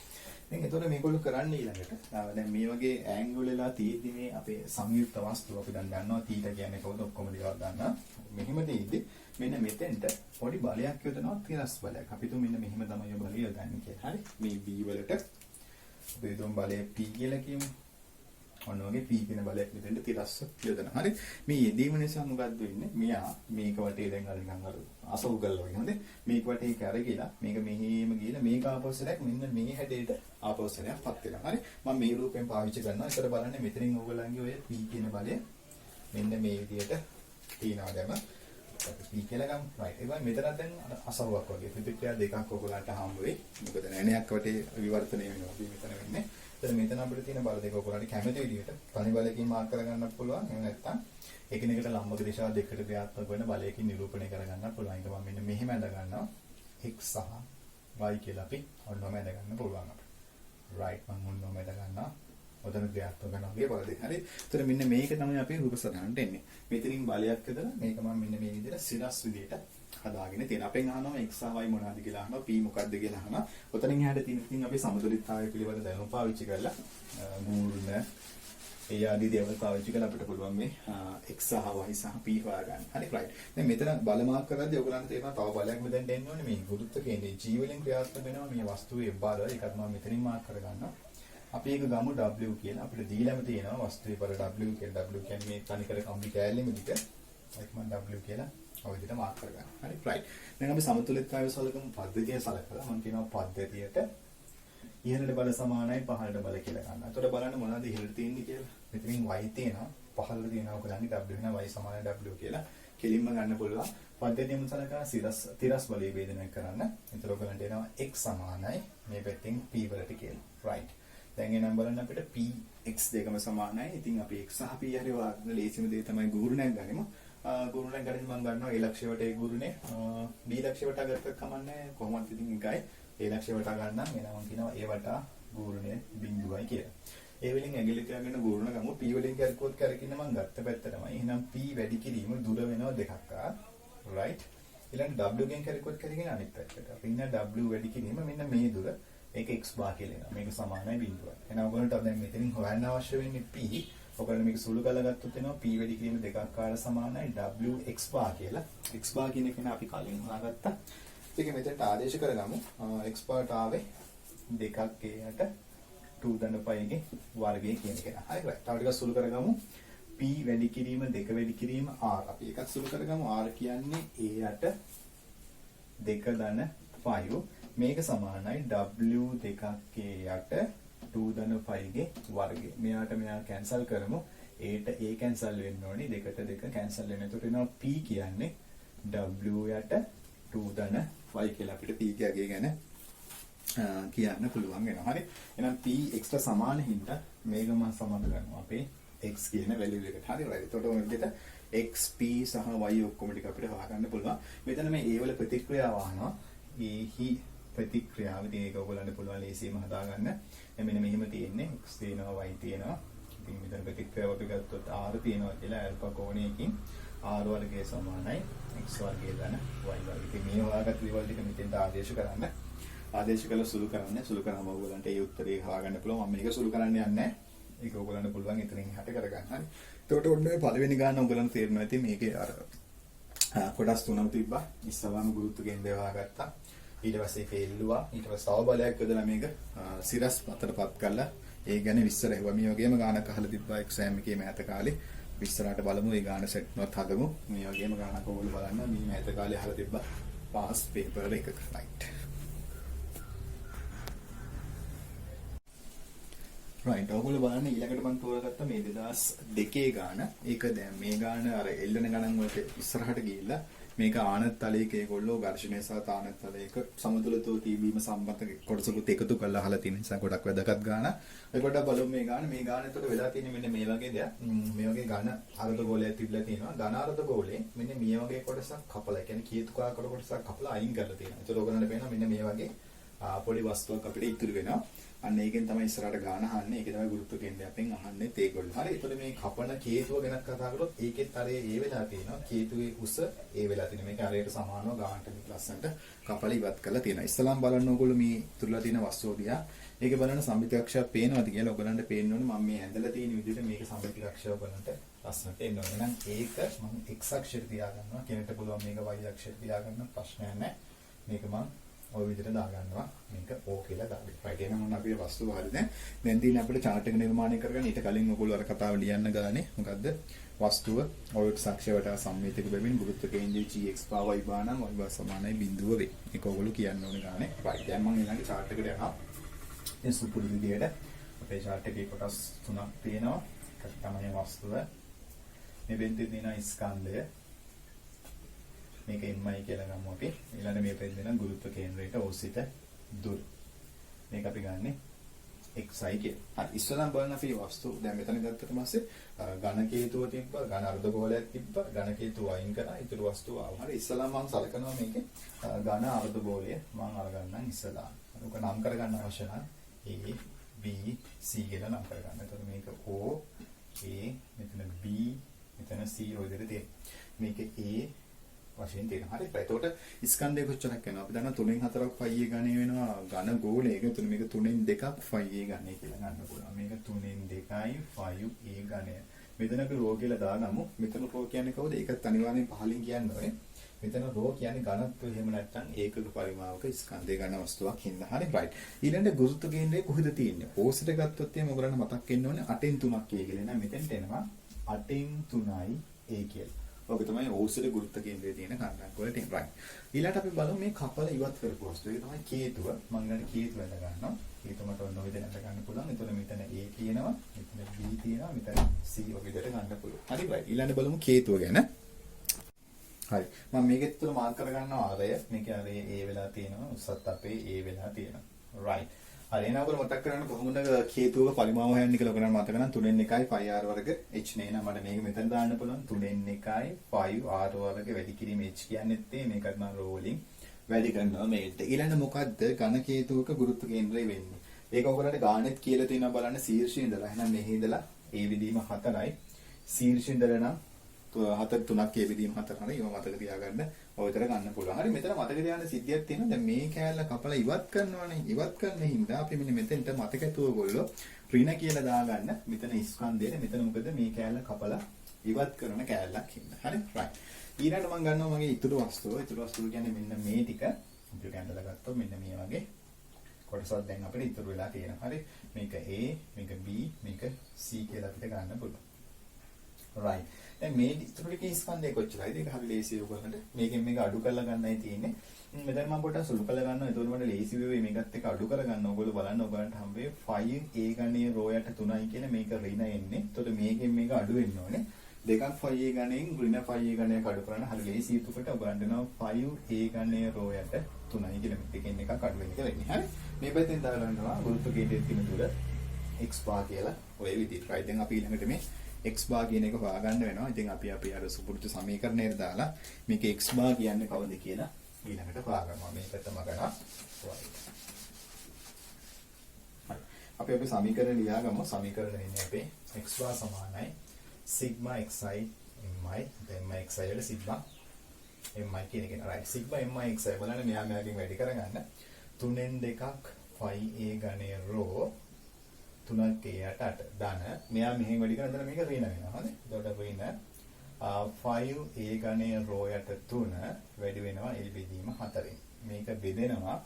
දැන් එතකොට මේගොල්ලෝ කරන්නේ ඊළඟට දැන් මේ වගේ ඇන්ගල් වෙලා තියෙද්දි මේ අපේ සංයුක්ත වස්තුව අපි දැන් දන්නවා θ කියන්නේ කවුද ඔක්කොම දේවල් දන්නවා. මෙහෙම දෙයිද මෙන්න මෙතෙන්ට පොඩි බලයක් යොදනවා තිරස් බලයක්. අපි තුමු මෙන්න මෙහෙම තමයි බලය යොදන්නේ කියලා. හරි. මේ B වලට අපි යොදමු බලය P කියලා කියමු. ඔන්න ඔගේ P කියන බලයක් මෙතෙන්ට තිරස් යොදනවා. හරි. මේ යෙදීම නිසා මොකද්ද වෙන්නේ? මෙයා මේක වටේ දැන් අර නිකන් අර අසව් කරලා වගේ. හොඳේ. මේක වටේ කරගිලා මේක මෙහෙම ගිහලා මේක ආපස්සට මෙන්න මේ හැඩයට ආපස්සටපත් වෙනවා. හරි. මම මේ රූපයෙන් පාවිච්චි කරනවා. ඒකට බලන්න මෙතනින් ඕගලන්ගේ ඔය P කියන බලය මෙන්න මේ විදිහට තියනවා දැම. P කියලා ගමු. right. ඒ වගේ මෙතන දැන් අසව්වක් වගේ ප්‍රතික්‍රියා දෙකක් ඔයගලන්ට හම්බ වෙයි. මොකද නැණයක් වටේ විවර්තනය වෙනවා. අපි මෙතන වෙන්නේ. මෙතන අපිට තියෙන බල දෙක ඔයගොල්ලන්ට කැමති විදිහට තනි බලයකින් මාර්ක් කරගන්නත් පුළුවන්. එහෙම නැත්නම් එකිනෙකට ලම්බක දිශා දෙකට ක්‍රියාත්මක වෙන බලයකින් නිරූපණය කරගන්නත් පුළුවන්. ඒක මම මෙන්න මෙහෙම ඇඳ ගන්නවා. x සහ y කියලා අපි ඔන්නෝම ඇඳ ගන්න පුළුවන් අපිට. right මම ඔන්නෝම ඇඳ ගන්නවා. ඔතන ක්‍රියාත්මක කරන වගේ බල දෙක. හරි. ඒතර මෙන්න මේක තමයි අපි රූප සටහනට එන්නේ. මෙතනින් බලයක් යදලා මේක මම මෙන්න මේ විදිහට සිරස් විදිහට හදාගෙන තියෙන. අපෙන් අහනවා x සහ y මොනවද කියලා අහනවා p මොකක්ද කියලා අහනවා. ඔතනින් එහාට තියෙන ඉතින් අපි සමතුලිතතාවය පිළිබඳ දැනුම පාවිච්චි කරලා ගුරුන ඒ ආදී දේවල් පාවිච්චි කරලා අපිට පුළුවන් මේ x සහ y සහ p හොයාගන්න. හරි right. දැන් මෙතන බල මාක් කරද්දී ඔයගොල්ලන්ට තේරෙනවා තව බලයක් මෙතෙන්ට එන්න ඕනේ. මේ ගුරුත්ව කේන්ද්‍රයේ g වලින් ක්‍රියාත්මක වෙනවා මේ වස්තුවේ බල. ඒකත් මම මෙතනින් මාක් කරගන්නවා. අපි ඒක ගමු w කියලා. අපිට දීලාම තියෙනවා වස්තුවේ බල w කියලා. w කියන්නේ මේ තනිකර කම්බි කෑල්ලෙම දිග. ඒක මම w කියලා ඔය විදිහට මාක් කරගන්න. හරි right. දැන් අපි සමතුලිතතාවය සලකමු පද්ධතිය සලකලා මම කියනවා පද්ධතියට ඉහළට බල සමානයි පහළට බල කියලා ගන්න. එතකොට බලන්න මොනවද ඉහළට තියෙන්නේ කියලා. මෙතනින් y තියෙනවා පහළට තියෙනවා ඔයගොල්ලන්ගේ w වෙනවා y සමානයි w කියලා කෙලින්ම ගන්න පුළුවන්. පද්ධතියම සලකලා තිරස් බලය වේදනය කරන්න. එතකොට ඔයගොල්ලන්ට එනවා x සමානයි මේ පැත්තෙන් p වලට කියලා. right. දැන් එනම් බලන්න අපිට p x දෙකම සමානයි. ඉතින් අපි x සහ p හරි වාග්න ලේසිම දේ තමයි ගුරුණයක් ගනිමු. ගුරුණයක් ගන්න මම ගන්නවා a ලක්ෂ්‍ය වටේ ගුරුනේ b ලක්ෂ්‍ය වටා ගත්තත් කමන්නේ කොහොමද ඉතින් එකයි a ලක්ෂ්‍ය වටා ගන්නම් එනවා මම කියනවා a වටා ගුරුනේ බිඳුවයි කියලා. ඒ වලින් ඇඟිලි තියාගෙන ගුරුණ ගමු p වලින් කරකොත් කරකින්න මම ගත්ත පැත්තටමයි. එහෙනම් p වැඩි කිරීම දුර වෙනවා දෙකක් right. ඊළඟ w ගෙන් කරකොත් කරගෙන අනිත් පැත්තට. අපි ඉන්න w වැඩි කිරීම මෙන්න මේ දුර ඒක x bar කියලා එනවා. මේක සමානයි බිඳුවයි. එහෙනම් ඔයගොල්ලන්ට දැන් මෙතනින් හොයන්න අවශ්‍ය වෙන්නේ p. ඔයගොල්ලෝ මේක සුළු කරලා ගත්තොත් එනවා p වැඩි කිරීම දෙකක් කාට සමානයි w x bar කියලා. x bar කියන එක නේ අපි කලින් හොයාගත්තා. ඒක මෙතනට ආදේශ කරගමු. x bar ට ආවේ දෙකක් යට 2 ධන 5 ගේ වර්ගය කියන එක. හරි right. තව ටිකක් සුළු කරගමු. p වැඩි කිරීම දෙක වැඩි කිරීම r. අපි එකක් සුළු කරගමු. r කියන්නේ a යට 2 ධන 5 මේක සමානයි w දෙකක් යට 2 ධන 5 ගේ වර්ගය. මෙයාට මෙයා කැන්සල් කරමු. a ට a කැන්සල් වෙන්න ඕනි. දෙකට දෙක කැන්සල් වෙන. එතකොට එනවා p කියන්නේ w යට 2 ධන 5 කියලා අපිට p ගේ ගැන කියන්න පුළුවන් වෙනවා. හරි. එහෙනම් p x ට සමාන හින්දා මේක මම සමාන කරනවා අපේ x කියන වැලියු එකට. හරි right. එතකොට ඔය විදිහට x p සහ y ඔක්කොම ටික අපිට හොයාගන්න පුළුවන්. මෙතන මේ a වල ප්‍රතික්‍රියාව අහනවා. එහි ප්‍රතික්‍රියාව ඉතින් ඒක ඔයගොල්ලන්ට පුළුවන් ලේසියෙන්ම හදාගන්න. මෙන්න මෙහෙම තියෙන්නේ x තියෙනවා y තියෙනවා. ඉතින් මෙතන ප්‍රතික්‍රියාව අපි ගත්තොත් r තියෙනවා කියලා ඇල්ෆා කෝණයකින් r වර්ගය සමානයි x වර්ගය ධන y වර්ගය. ඉතින් මේ හොයාගත්ත දේවල් ටික මෙතෙන්ට ආදේශ කරන්න. ආදේශ කළ සුළු කරන්න. සුළු කරාම ඔයගොල්ලන්ට ඒ උත්තරේ හොයාගන්න පුළුවන්. මම මේක සුළු කරන්න යන්නේ නැහැ. ඒක ඔයගොල්ලන්ට පුළුවන් එතනින් එහාට කරගන්න. හරි. එතකොට ඔන්න ඔය පළවෙනි ගාන ඔයගලන්ට තේරෙනවා ඇති මේකේ අර කොටස් තුනක් තිබ්බා. ඉස්සලාම ගුරුත්ව කේන්ද්‍රය හොයාගත්තා. ඊට පස්සේ ඒක එල්ලුවා. ඊට පස්සේ තව බලයක් යොදලා මේක සිරස් අතරපත් කළා. ඒ ගැන විස්තර හෙව්වා. මේ වගේම ගානක් අහලා තිබ්බා එක්සෑම් එකේ මෑත කාලේ. විස්තරාට බලමු. ඒ ගාන සෙට් එකවත් හදමු. මේ වගේම ගානක් ඔයගොල්ලෝ බලන්න. මේ මෑත කාලේ අහලා තිබ්බා පාස් පේපර් එකක රයිට්. රයිට්. ඔයගොල්ලෝ බලන්න ඊළඟට මම තෝරාගත්ත මේ 2002 ගාන. ඒක දැන් මේ ගාන අර එල්ලෙන ගණන් වලට ඉස්සරහට ගිහිල්ලා මේක ආනත් තලයක ඒගොල්ලෝ ඝර්ෂණය සහ තානත් තලයක සමතුලිතව තිබීම සම්බන්ධ කොටසකුත් එකතු කරලා අහලා තියෙන නිසා ගොඩක් වැදගත් ගාන. ඒකට බලමු මේ ගාන. මේ ගාන එතකොට වෙලා තියෙන්නේ මෙන්න මේ වගේ දෙයක්. මේ වගේ ඝන අර්ධ ගෝලයක් තිබිලා තියෙනවා. ඝන අර්ධ ගෝලේ මෙන්න මේ වගේ කොටසක් කපලා, ඒ කියන්නේ කීතුකාකාර කොටසක් කපලා අයින් කරලා තියෙනවා. ඒතකොට ඔයගොල්ලන්ට පේනවා මෙන්න මේ වගේ පොඩි වස්තුවක් අපිට ඉතුරු වෙනවා. අන්න ඒකෙන් තමයි ඉස්සරහට ගාන අහන්නේ. ඒක තමයි ගුරුත්ව කේන්ද්‍රය අපෙන් අහන්නේ ඒගොල්ලෝ. හරි. ඒතකොට මේ කපන කේතුව ගැන කතා කරොත් ඒකෙත් අර ඒ වෙලා තියෙනවා. කේතුවේ උස ඒ වෙලා තියෙනවා. මේක අරයට සමානව ගානට මේක ලස්සනට කපලා ඉවත් කරලා තියෙනවා. ඉස්සලාම් බලන්න ඕගොල්ලෝ මේ ඉතුරුලා තියෙන වස්තුව දිහා. ඒකේ බලන්න සම්පිතක්ෂයක් පේනවද කියලා ඔයගලන්ට පේන්න ඕනේ. මම මේ ඇඳලා තියෙන විදිහට මේක සම්පිතක්ෂය ඔයගලන්ට ලස්සනට එන්න ඕනේ. එහෙනම් ඒක මම x අක්ෂයට තියාගන්නවා. කෙනෙක්ට පුළුවන් මේක y අක්ෂයට තියාගන්න ප්‍රශ්නයක් නැහැ. මේක මම ඔය විදිහට දාගන්නවා. මේක O කියලා දාගන්න. රයිට්. එහෙනම් මොන අපේ වස්තුව හරිද? දැන් තියෙන අපිට chart එක නිර්මාණය කරගන්න ඊට කලින් ඔයගොල්ලෝ අර කතාව ලියන්න ගානේ. මොකද්ද? වස්තුව ඔය x අක්ෂයට සම්මිතික බැවින් ගුරුත්ව කේන්ද්‍රයේ gx y බාර නම් y බාර සමානයි බිඳුව වේ. ඒක ඔයගොල්ලෝ කියන්න ඕනේ ගානේ. රයිට්. දැන් මම ඊළඟ chart එකට යනවා. මේ සුපුරුදු විදිහට අපේ chart එකේ කොටස් තුනක් තියෙනවා. එකක් තමයි වස්තුව. මේ බෙන්තේ තියෙන ස්කන්ධය. මේක MI කියලා ගමු අපි. ඊළඟ මේ පෙන්න දෙන ගුරුත්ව කේන්ද්‍රයට ඕසිත දුර. මේක අපි ගන්නෙ xi කියලා. හරි. ඉස්සෙල්ලා බලන්න අපි වස්තු දැන් මෙතන ගත්තට පස්සේ ඝන කේතුව තිබ්බා, ඝන අර්ධ ගෝලයක් තිබ්බා, ඝන කේතුව අයින් කරා, ඊටු වස්තුව ආවා. හරි. ඉස්සෙල්ලා මම සලකනවා මේකේ ඝන අර්ධ ගෝලය මම අරගන්නම් ඉස්සෙල්ලා. ඔක නම් කරගන්න අවශ්‍ය නම් A B C කියලා නම් කරගන්න. එතකොට මේක O A මෙතන B මෙතන C ඔය විදිහට තියෙනවා. මේක A වශයෙන් තියෙනවා. හරි. එතකොට ස්කන්ධය කොච්චරක් වෙනවද? අපි දන්නවා 3න් 4ක් ෆයි ගණය වෙනවා ඝන ගෝලයක. එතකොට මේක 3න් 2ක් ෆයි ගණය කියලා ගන්න පුළුවන්. මේක 3න් 2යි ෆයි ගණය. මෙතන අපි රෝ කියලා දාගමු. මෙතන රෝ කියන්නේ කවුද? ඒකත් අනිවාර්යෙන් පහලින් කියන්න ඕනේ. මෙතන රෝ කියන්නේ ඝනත්වය එහෙම නැත්නම් ඒකක පරිමාවක ස්කන්ධයේ ඝන වස්තුවක් හින්දා. හරි. රයිට්. ඊළඟ ගුරුත්ව කේන්ද්‍රය කොහෙද තියෙන්නේ? ඕසෙට ගත්තොත් එහෙනම් ඔයගොල්ලන්ට මතක් වෙන්න ඕනේ 8න් 3ක් කියලා. එහෙනම් මෙතෙන්ට එනවා 8න් 3යි A කියලා. ඔක තමයි ඕසෙට ගුරුත්ව කේන්ද්‍රයේ තියෙන කණ්ඩායම් වල තියෙන. රයිට්. ඊළඟට අපි බලමු මේ කපල ඉවත් කරපු වස්තුව. ඒක තමයි කේතුව. මම ගන්න කේතුව ඇඳ ගන්නවා. කේතුව මට ඔන්න ඔය විදිහට ගන්න පුළුවන්. එතකොට මෙතන A තියෙනවා, මෙතන B තියෙනවා, මෙතන C ඔය විදිහට ගන්න පුළුවන්. හරි. රයිට්. ඊළඟට බලමු කේතුව ගැන. හරි. මම මේකෙත් තුල මාර්ක් කරගන්නවා ආරය. මේකේ ආරය A වෙලා තියෙනවා. උසත් අපේ A වෙලා තියෙනවා. රයිට්. හරි. එහෙනම් අපිට මතක් කරගන්න කොහොමද කේතුවක පරිමාව හොයන්නේ කියලා ඔයගොල්ලන් මතක නම් 3න් 1යි 5r වර්ග h නේ. එහෙනම් මට මේක මෙතන දාන්න පුළුවන්. 3න් 1යි 5r වර්ග වැඩි කිරීම h කියන්නේත් මේකත් මම රෝ වලින් වැඩි කරනවා මේකට. ඊළඟ මොකද්ද ඝන කේතුවක ගුරුත්ව කේන්ද්‍රය වෙන්නේ? ඒක ඔයගොල්ලන්ට ගානෙත් කියලා තියෙනවා බලන්න ශීර්ෂයේ ඉඳලා. එහෙනම් මෙහි ඉඳලා A විදීම 4යි. ශීර්ෂයේ ඉඳලා නම් 4 3ක් A විදීම 4 හරි. ඒව මතක තියාගන්න. ඔය විතර ගන්න පුළුවන්. හරි. මෙතන මතක තියාගන්න සිද්ධියක් තියෙනවා. දැන් මේ කෑල්ල කපලා ඉවත් කරනවානේ. ඉවත් කරන හින්දා අපි මෙන්න මෙතෙන්ට මතකතුව ඔයගොල්ලෝ ඍණ කියලා දාගන්න. මෙතන ස්කන්ධයේ මෙතන මොකද මේ කෑල්ල කපලා ඉවත් කරන කෑල්ලක් හින්දා. හරි. රයිට්. ඊළඟට මම ගන්නවා මගේ ඉතුරු වස්තුව. ඉතුරු වස්තුව කියන්නේ මෙන්න මේ ටික. අපි කැඳලා ගත්තොත් මෙන්න මේ වගේ කොටසක් දැන් අපිට ඉතුරු වෙලා තියෙනවා. හරි. මේක A, මේක B, මේක C කියලා අපිට ගන්න පුළුවන්. right. දැන් මේ ඉතුරු ටිකේ ස්කන්ධය කොච්චරයිද? ඒක හරි ලේසියි ඔයගොල්ලන්ට. මේකෙන් මේක අඩු කරලා ගන්නයි තියෙන්නේ. මෙතන මම පොඩ්ඩක් සුළු කරලා ගන්නවා. ඒතකොට මට ලේසි වෙයි මේකත් එක්ක අඩු කරගන්න. ඔයගොල්ලෝ බලන්න ඔයගලන්ට හම්බෙයි 5 A ගණයේ රෝ යට 3යි කියන මේක ඍණ එන්නේ. ඒතකොට මේකෙන් මේක අඩු වෙන්න ඕනේ. දෙකක් 5A ගණයෙන් ඍණ 5A ගණයක් අඩු කරන්න හරි ලේසි. එතකොට ඔයගලන්ට දෙනවා 5A ගණයේ රෝ යට 3යි කියලා මේකෙන් එකක් අඩු වෙන කියලා ඉන්නේ. හරි. මේ පැත්තෙන් දාගන්නවා ගුරුත්ව කේන්ද්‍රයේ තියෙන දුර x bar කියලා ඔය විදිහට. right. දැන් අපි ඊළඟට මේ x bar කියන එක හොයාගන්න වෙනවා. ඉතින් අපි අර සුපුරුදු සමීකරණයට දාලා මේක x bar කියන්නේ කවුද කියලා ඊළඟට හොයාගන්නවා. මේකටම ගන්නවා. අපි සමීකරණ ලියාගමු. සමීකරණ එන්නේ අපේ x bar සමානයි sigma xi mi then xi වල sigma mi කියන එක. right. sigma mi xi බලන්න මෙහා මෙහාගෙන් වැඩි කරගන්න. 3න් 2ක් 5a ගණයේ රෝ 3ක් යට 8 ධන මෙයා මෙහෙන් වැඩි කරන මේක ඍණ වෙනවා හරි එතකොට ඍණ 5a ගණයේ රෝ යට 3 වැඩි වෙනවා l බෙදීම 4න් මේක බෙදෙනවා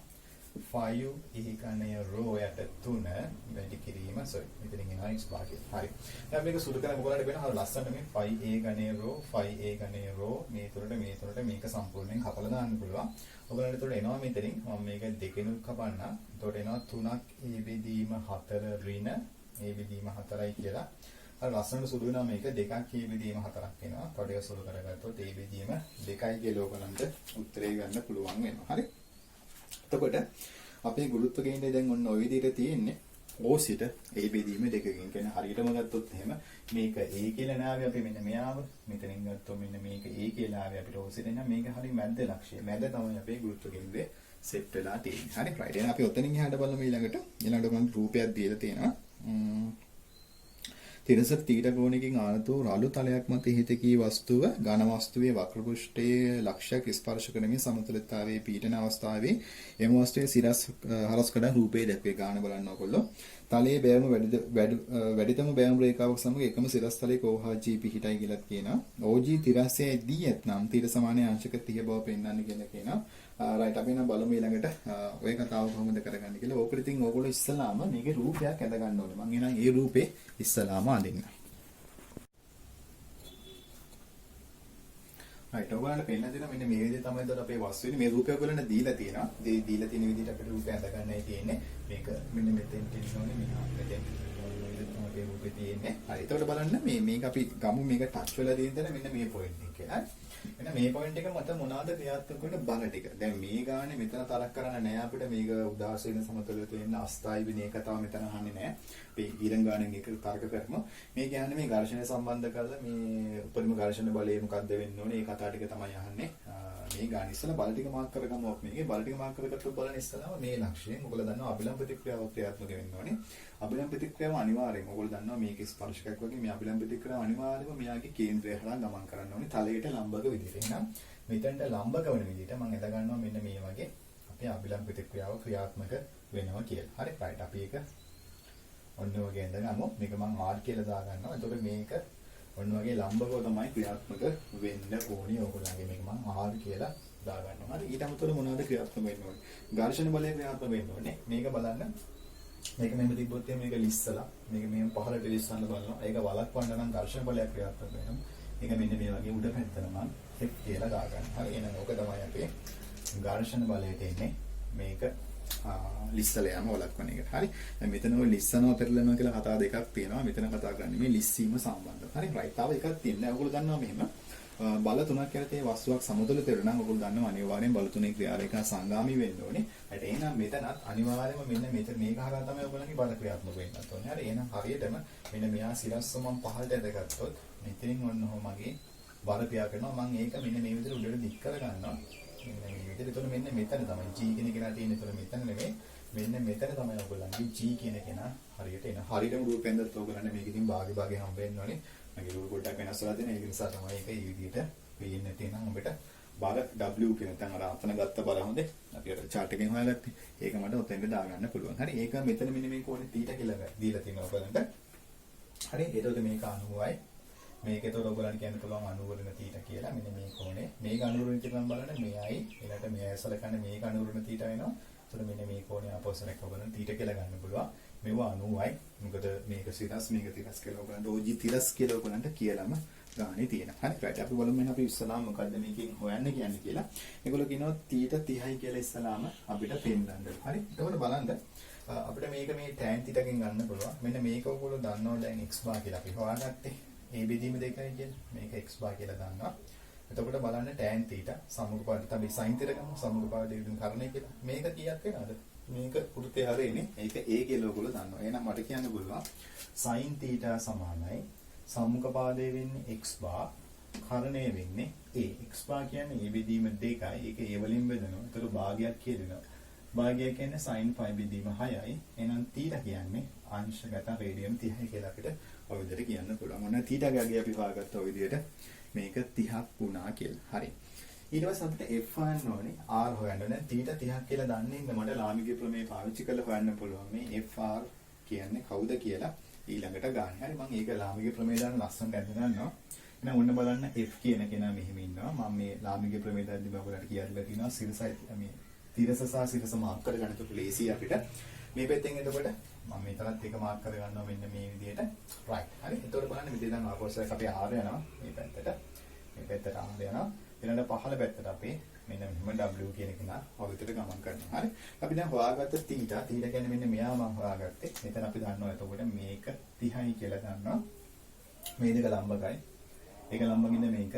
5a ගණයේ රෝ යට 3 වැඩි කිරීම මෙතනින් එනවා x භාගය හරි දැන් මේක සුදු කරලා මොකලට වෙනවා හරි ලස්සනට මේ 5a ගණයේ රෝ 5a ගණයේ රෝ මේ තුරට මේක සම්පූර්ණයෙන් කපලා දාන්න පුළුවන් ඔයගලන්ට එතකොට එනවා මෙතනින් මම මේක දෙකෙනුත් කපන්න. එතකොට එනවා 3ක් a බෙදීම 4 ඍණ a බෙදීම 4යි කියලා. අර ලස්සනට සුළු වෙනවා මේක දෙකක් a බෙදීම 4ක් වෙනවා. එතකොට ඒක සුළු කරගත්තොත් a බෙදීම 2යි කියලා ඔයගලන්ට උත්තරේ ගන්න පුළුවන් වෙනවා. හරි. එතකොට අපේ ගුරුත්ව කේන්ද්‍රය දැන් ඔන්න ওই විදිහට තියෙන්නේ. O සිට a බෙදීම 2කින් කියන්නේ හරියටම ගත්තොත් එහෙම මේක a කියලා නාවේ අපි මෙන්න මෙයාව මෙතනින් ගත්තොත් මෙන්න මේක a කියලා ආවේ අපිට O සිට එනවා මේක හරිය මැද්ද ලක්ෂය. මැද තමයි අපේ ගුරුත්ව කේන්ද්‍රය සෙට් වෙලා තියෙන්නේ. හරි රයිට්. එහෙනම් අපි ඔතනින් එහාට බලමු ඊළඟට මම රූපයක් දීලා තියෙනවා. තිරසක් තීට කෝණයකින් ආනතු රළු තලයක් මත හිතකී වස්තුව ඝන වස්තුවේ වක්‍ර පෘෂ්ඨයේ ලක්ෂයක් ස්පර්ශ කරමින් සමතුලිතතාවයේ පීඩන අවස්ථාවේ එම වස්තුවේ සිරස් හරස් කඩන රූපේ දැක්වේ ගාන බලන්න ඕගොල්ලෝ තලයේ බෑම වැඩිතම බෑම රේඛාවක් සමග එකම සිරස් තලයක OG පිහිටයි කියලා කියනවා OG තිරස්සේ දී ඇතනම් තීර සමානයේ අංශක 30 බව පෙන්වන්න කියලා කියනවා රයිට් අපි නම් බලමු ඊළඟට ඔය කතාව කොහොමද කරගන්නේ කියලා. ඕකට ඉතින් ඕගොල්ලෝ ඉස්සලාම මේකේ රූපයක් ඇඳ ගන්න ඕනේ. මම එහෙනම් ඒ රූපේ ඉස්සලාම අඳින්න. රයිට් ඔයගොල්ලන්ට පෙන්න දෙන මෙන්න මේ විදිහට තමයි එතකොට අපේ වස්තුවේ මේ රූපය ඔයගොල්ලන්ට දීලා තියෙනවා. දීලා තියෙන විදිහට අපිට රූපය ඇඳ ගන්නයි තියෙන්නේ. මේක මෙන්න මෙතෙන් තියෙනෝනේ මෙතෙන් තමයි රූපේ තියෙන්නේ. හරි එතකොට බලන්න මේක අපි ගමු මේක ටච් වෙලා තියෙන මෙන්න මේ පොයින්ට් එක කියලා. එහෙනම් මේ පොයින්ට් එක මත මොනවාද ක්‍රියාත්මක වෙන බල ටික. දැන් මේ ගානේ මෙතන තරක් කරන්න නෑ අපිට මේක උදාසීන සමතලයට වෙන්න අස්ථායි විනේ කතාව මෙතන අහන්නේ නෑ. අපි ඊළඟ ගානෙන් ඒක තර්ක කරමු. මේ කියන්නේ මේ ඝර්ෂණය සම්බන්ධ කරලා මේ උපරිම ඝර්ෂණ බලය මොකක්ද වෙන්න ඕනේ? ඒ කතා ටික තමයි අහන්නේ. මේ ගාන ඉස්සලා බල ටික මාක් කරගමු අපි මේකේ බල ටික මාක් කරගත්තොත් බලන්න ඉස්සලාම මේ ලක්ෂයෙන් ඔයගොල්ලෝ දන්නවා අභිලම්බ ප්‍රතික්‍රියාව ක්‍රියාත්මක වෙන්න ඕනේ. අභිලම්බ ප්‍රතික්‍රියාව අනිවාර්යෙන් ඔයගොල්ලෝ දන්නවා මේකේ ස්පර්ශකයක් වගේ මේ අභිලම්බ ප්‍රතික්‍රියාව අනිවාර්යයෙන්ම මෙයාගේ කේන්ද්‍රය හරහා ගමන් කරන්න ඕනේ තලයට ලම්බක විදිහට. එහෙනම් මෙතනට ලම්බක වෙන විදිහට මම එදා ගන්නවා මෙන්න මේ වගේ අපේ අභිලම්බ ප්‍රතික්‍රියාව ක්‍රියාත්මක වෙනවා කියලා. හරි රයිට් අපි ඒක ඔන්න වගේ එඳගමු. මේක මම R කියලා දා ගන්නවා. එතකොට මේක ඔන්න වගේ ලම්බකව තමයි ක්‍රියාත්මක වෙන්න ඕනේ. ඕගොල්ලන්ගේ මේක මම R කියලා දා ගන්නවා. හරි ඊට අමතරව මොනවද ක්‍රියාත්මක වෙන්න ඕනේ? ඝර්ෂණ බලය ක්‍රියාත්මක වෙන්න ඕනේ. මේක බලන්න. මේක මෙහෙම තිබ්බොත් මේක ලිස්සලා මේක මෙහෙම පහළට ලිස්සන්න බලනවා. ඒක වළක්වන්න නම් ඝර්ෂණ බලය ක්‍රියාත්මක වෙනවා. ඒක මෙන්න මේ වගේ උඩ පැත්තට මම F කියලා දා ගන්නවා. හරි එහෙනම් ඕක තමයි අපේ ඝර්ෂණ බලයට එන්නේ. මේක ලිස්සලා යම වළක්වන එක. හරි. දැන් මෙතන ඔය ලිස්සනවා පෙරලනවා කියලා කතා දෙකක් තියෙනවා. මෙතන කතා කරන්නේ මේ ලිස්සීම සම්බන්ධව. හරි. රයිට්. තව එකක් තියෙනවා. ඔයගොල්ලෝ දන්නවා මෙහෙම බල තුනක් යටතේ වස්තුවක් සමතුලිත වෙනවා නම් ඔයගොල්ලෝ දන්නවා අනිවාර්යෙන් බල තුනේ ක්‍රියාරේඛා සංගාමී වෙන්න ඕනේ. ඒත් එහෙනම් මෙතනත් අනිවාර්යයෙන්ම මෙන්න මෙතන මේක හරහා තමයි ඔයගොල්ලන්ගේ බල ක්‍රියාත්මක වෙන්නත් ඕනේ. හරි. එහෙනම් හරියටම මෙන්න මෙයා සිරස්ස මම පහළට ඇදගත්තොත් මෙතනින් ඔන්න ඔහොමගේ බල ක්‍රියා කරනවා. මම ඒක මෙන්න මේ විදිහට උඩට දික් කර ගන්නවා. මෙන්න මේ විදිහට. එතකොට මෙන්න මෙතන තමයි G කියන කෙනා තියෙන්නේ. එතකොට මෙතන නෙමෙයි. මෙන්න මෙතන තමයි ඔයගොල්ලන්ගේ G කියන කෙනා හරියට එන. හරියටම රූපෙන්දත් ඔයගොල්ලන්ට මේක ඉතින් භාගේ හම්බ වෙන්න ඕනේ. මගේ රූප කොටක් වෙනස් වෙලා තියෙන. ඒක නිසා තමයි ඒක මේ විදිහට වෙන්නේ තියෙනවා. අපිට බල W කියන තැන අර අතන ගත්ත බල හොඳේ. අපි අර chart එකෙන් හොයාගත්තේ. ඒක මට ඔතෙන්ද දාගන්න පුළුවන්. හරි. ඒක මෙතන මෙන්න මේ කෝණේ θ කියලා දීලා තියෙනවා ඔයගොල්ලන්ට. හරි. එතකොට මේක 90යි. මේක එතකොට ඔයගොල්ලන්ට කියන්න පුළුවන් 90 වෙන θ කියලා. මෙන්න මේ කෝණේ. මේක 90 වෙන කියලා බලන්න මෙයයි. ඊළඟට මෙයයි සලකන්නේ මේක 90 වෙන θ වෙනවා. එතකොට මෙන්න මේ කෝණේ අපෝසන එක ඔයගොල්ලන්ට θ කියලා ගන්න පුළුවන්. මේවා 90යි. මොකද මේක සිරස් මේක තිරස් කියලා ඔයගොල්ලන්ට OG තිරස් කියලා ඔයගොල්ලන්ට කියලාම ගානේ තියෙනවා. හරි රයිට්. අපි බලමු එහෙනම් අපි ඉස්සලාම මොකද්ද මේකෙන් හොයන්න කියන්නේ කියලා. ඒගොල්ලෝ කියනවා θ 30යි කියලා ඉස්සලාම අපිට පෙන්නන්න. හරි. එතකොට බලන්න අපිට මේක මේ tan θ කින් ගන්න පුළුවන්. මෙන්න මේක ඔයගොල්ලෝ දන්නවා දැන් x bar කියලා අපි හොයාගත්තේ. a බෙදීම 2යි කියලා. මේක x bar කියලා දන්නවා. එතකොට බලන්න tan θ සමගපාදයට අපි sin θ ගමු සමගපාදයට කරන්නේ කියලා. මේක කීයක් වෙනවද? මේක පුරුතේ හරියනේ. ඒක a කියලා ඔයගොල්ලෝ දන්නවා. එහෙනම් මට කියන්න පුළුවන් sin θ සමානයි සම්මුඛපාදයේ වෙන්නේ x bar කරණය වෙන්නේ a. x bar කියන්නේ a බෙදීම 2යි. ඒක a වලින් බෙදනවා. ඒතර භාගයක් කියනවා. භාගය කියන්නේ sin phi බෙදීම 6යි. එහෙනම් θ කියන්නේ අංශගත රේඩියන් 30යි කියලා අපිට ඔය විදිහට කියන්න පුළුවන්. මොන θ ගාගේ අපි හොයාගත්ත ඔය විදිහට මේක 30ක් වුණා කියලා. හරි. ඊට පස්සේ අපිට f හොයන්න ඕනේ r හොයන්න. දැන් θ 30ක් කියලා දන්නේ ඉන්න මට ලාමිගේ ප්‍රමේය පාවිච්චි කරලා හොයන්න පුළුවන්. මේ fr කියන්නේ කවුද කියලා ඊළඟට ගන්න. හරි මම ඒක ලාමිගේ ප්‍රමේය දාන ලස්සනට අඳගන්නවා. එහෙනම් ඔන්න බලන්න F කියන කෙනා මෙහෙම ඉන්නවා. මම මේ ලාමිගේ ප්‍රමේය දාද්දි මම ඔයාලට කියලා තියෙනවා සිරසයි මේ තිරස සහ සිරස මාක් කරගන්න තු ලේසි අපිට. මේ පැත්තෙන් එතකොට මම මෙතනත් එක මාක් කරගන්නවා මෙන්න මේ විදිහට. right. හරි. එතකොට බලන්න මෙතන දැන් ආපස්සට අපි R යනවා මේ පැත්තට. මේ පැත්තට R යනවා. ඊළඟ පහළ පැත්තට අපි මෙන්න මෙහෙම W කියන කෙනා ඔය විදිහට ගමන් කරනවා. හරි. අපි දැන් හොයාගත්ත තීටා කියන්නේ මෙන්න මෙයා මම හොයාගත්තේ. මෙතන අපි දන්නවා එතකොට මේක 30යි කියලා දන්නවා. මේ දෙක ලම්බකයි. ඒක ලම්බකින්ද මේක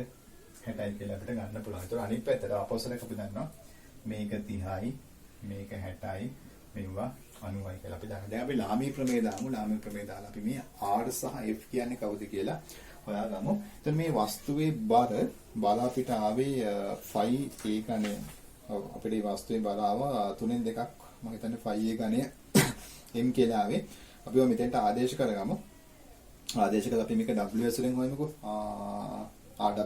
60යි කියලා අපිට ගන්න පුළුවන්. ඒතකොට අනිත් පැත්තට ආපස්සට අපි දන්නවා මේක 30යි මේක 60යි මෙවුවා 90යි කියලා අපි දන්නවා. දැන් අපි ලාමී ප්‍රමේය දාමු. ලාමී ප්‍රමේය දාලා අපි මේ R සහ F කියන්නේ කවුද කියලා හොයාගමු. එතකොට මේ වස්තුවේ බර අපිට ආවේ 5a ගණය. අපිට මේ වස්තුවේ බර ආවා 3න් 2ක් මම හිතන්නේ 5a ගණය m කියලා ආවේ. අපි මෙතෙන්ට ආදේශ කරගමු. ආදේශ කරලා අපි මේක W වලින් හොයමුකෝ.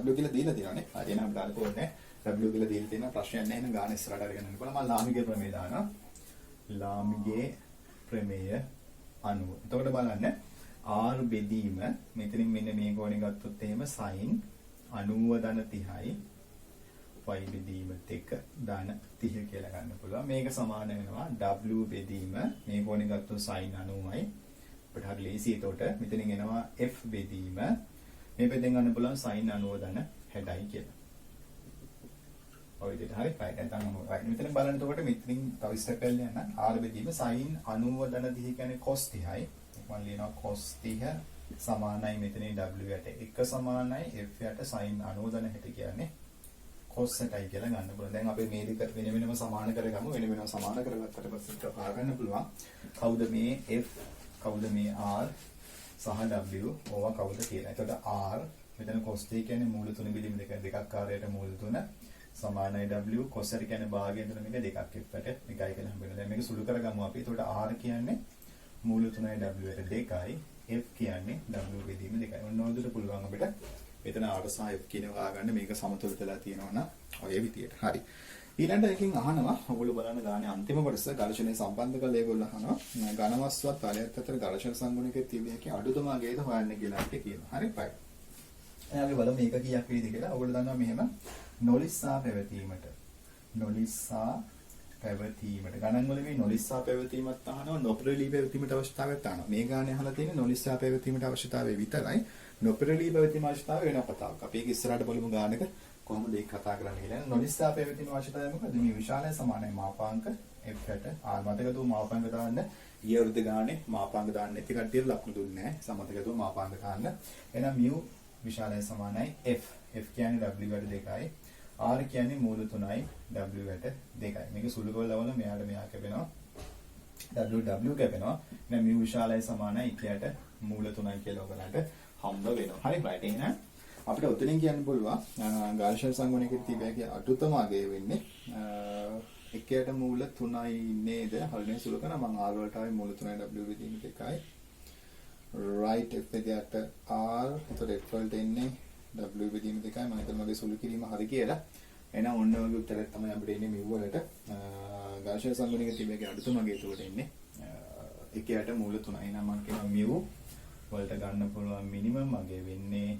W කියලා දීලා තියෙනවානේ. හරි එහෙනම් අපිට අල්ලන්න ඕනේ. W කියලා දීලා තියෙන ප්‍රශ්නයක් නැහැ. එහෙනම් ගාන ඉස්සරහට අරගෙන යන්න බලන්න. මම ලාමිගේ ප්‍රමේය දානවා. ලාමිගේ ප්‍රමේය 90. එතකොට බලන්න R බෙදීම මෙතනින් මෙන්න මේ කෝණය ගත්තොත් එහෙම sin 90 ධන 30යි y බෙදීම 2 ධන 30 කියලා ගන්න පුළුවන්. මේක සමාන වෙනවා W බෙදීම මේ කෝණය ගත්තොත් sin 90යි. අපිට හරි ලේසි. එතකොට මෙතනින් එනවා F බෙදීම මේ පැත්තෙන් ගන්න පුළුවන් sin 90 ධන 60යි කියලා. ඔය විදිහට හරි right. නැත්නම් right. මෙතන බලන්න එතකොට මෙතනින් තව ස්ටෙප් එකක් යන්න R බෙදීම sin 90 ධන 30 කියන්නේ cos 30යි. මම ලියනවා cos 30 සමානයි මෙතනේ W යට 1 සමානයි F යට sin 90 ධන 60 කියන්නේ cos 60යි කියලා ගන්න පුළුවන්. දැන් අපි මේ දෙක වෙන වෙනම සමාන කරගමු. වෙන වෙනම සමාන කරගත්තට පස්සේ හොයාගන්න පුළුවන්. කවුද මේ F කවුද මේ R සහ W ඕවා කවුද කියලා. එතකොට R මෙතන cos 30 කියන්නේ මූල 3 බෙදීම දෙකක් කාර්යයට මූල 3 සමානයි W cos 30 කියන්නේ භාගයෙන් තුන මේක දෙකක් එකට එකයි කියලා හම්බෙනවා. දැන් මේක සුළු කරගමු අපි. එතකොට R කියන්නේ මූල 3යි W යට 2යි F කියන්නේ W බෙදීම 2යි. ඔන්න ඔය විදිහට පුළුවන් අපිට මෙතන R සහ F කියන හොයාගන්න මේක සමතුලිත වෙලා තියෙනවා නම් ඔය විදිහට. හරි. ඊළඟට එකකින් අහනවා ඔයගොල්ලෝ බලන්න ගානේ අන්තිම කොටස ඝර්ෂණය සම්බන්ධ කරලා ඒගොල්ලෝ අහනවා ඝනවස්තුවත් තලයත් අතර ඝර්ෂණ සංගුණකයේ තිබෙන එකේ අඩුතමාගේද හොයන්න කියලා අපිට කියනවා. හරි. right. එහෙනම් අපි බලමු මේක කීයක් වේද කියලා. ඔයගොල්ලෝ දන්නවා මෙහෙම නොලිස්සා පැවතීමට ගණන් වල මේ නොලිස්සා පැවතීමත් අහනවා නොපෙරළී පැවතීමට අවශ්‍යතාවයත් අහනවා. මේ ගානේ අහලා තියෙන්නේ නොලිස්සා පැවතීමට අවශ්‍යතාවය විතරයි. නොපෙරළී පැවතීම අවශ්‍යතාවය වෙන කතාවක්. අපි ඒක ඉස්සරහට බලමු ගානක කොහොමද ඒක කතා කරන්නේ කියලා. නොලිස්සා පැවතීම අවශ්‍යතාවය මොකද? මේ විශාලය සමානයි මාපාංක f යට r මතකද මාපාංක දාන්න ඊය වෘද්ධ ගානේ මාපාංක දාන්න නැති කට්ටියට ලකුණු දුන්නේ නැහැ. සමතකද මාපාංක දාන්න. එහෙනම් mu විශාලය සමානයි f. f කියන්නේ w යට 2යි. R කියන්නේ මූල 3යි W යට 2යි. මේක සුළු කරලා බලන මෙයාට මෙයා කැපෙනවා. W කැපෙනවා. එහෙනම් mu විශාලයි සමානයි 1යට මූල 3යි කියලා ඔයගලන්ට හම්බ වෙනවා. හරි right. එහෙනම් අපිට උතනින් කියන්න පුළුවන් ඝර්ෂණ සංගුණයක තිබෙන්නේ අඩුතමාගේ වෙන්නේ 1යට මූල 3යි නේද? හරිනේ සුළු කරා මම R වලට ආවේ මූල 3යි W බෙදීම 2යි. right F එකට R එතකොට F වලට එන්නේ W බෙදීම 2යි. මම හිතනවා මගේ සුළු කිරීම හරි කියලා. එහෙනම් ඔන්න ඔයගේ උත්තරයක් තමයි අපිට එන්නේ මෙව වලට. ඝර්ෂණ සංගුණයක තිබෙන්නේ අඩුතමාගේ ඒකට එන්නේ 1යට මූල 3යි. එහෙනම් මම කියනවා මෙව වලට ගන්න පුළුවන් මිනිමම් මගේ වෙන්නේ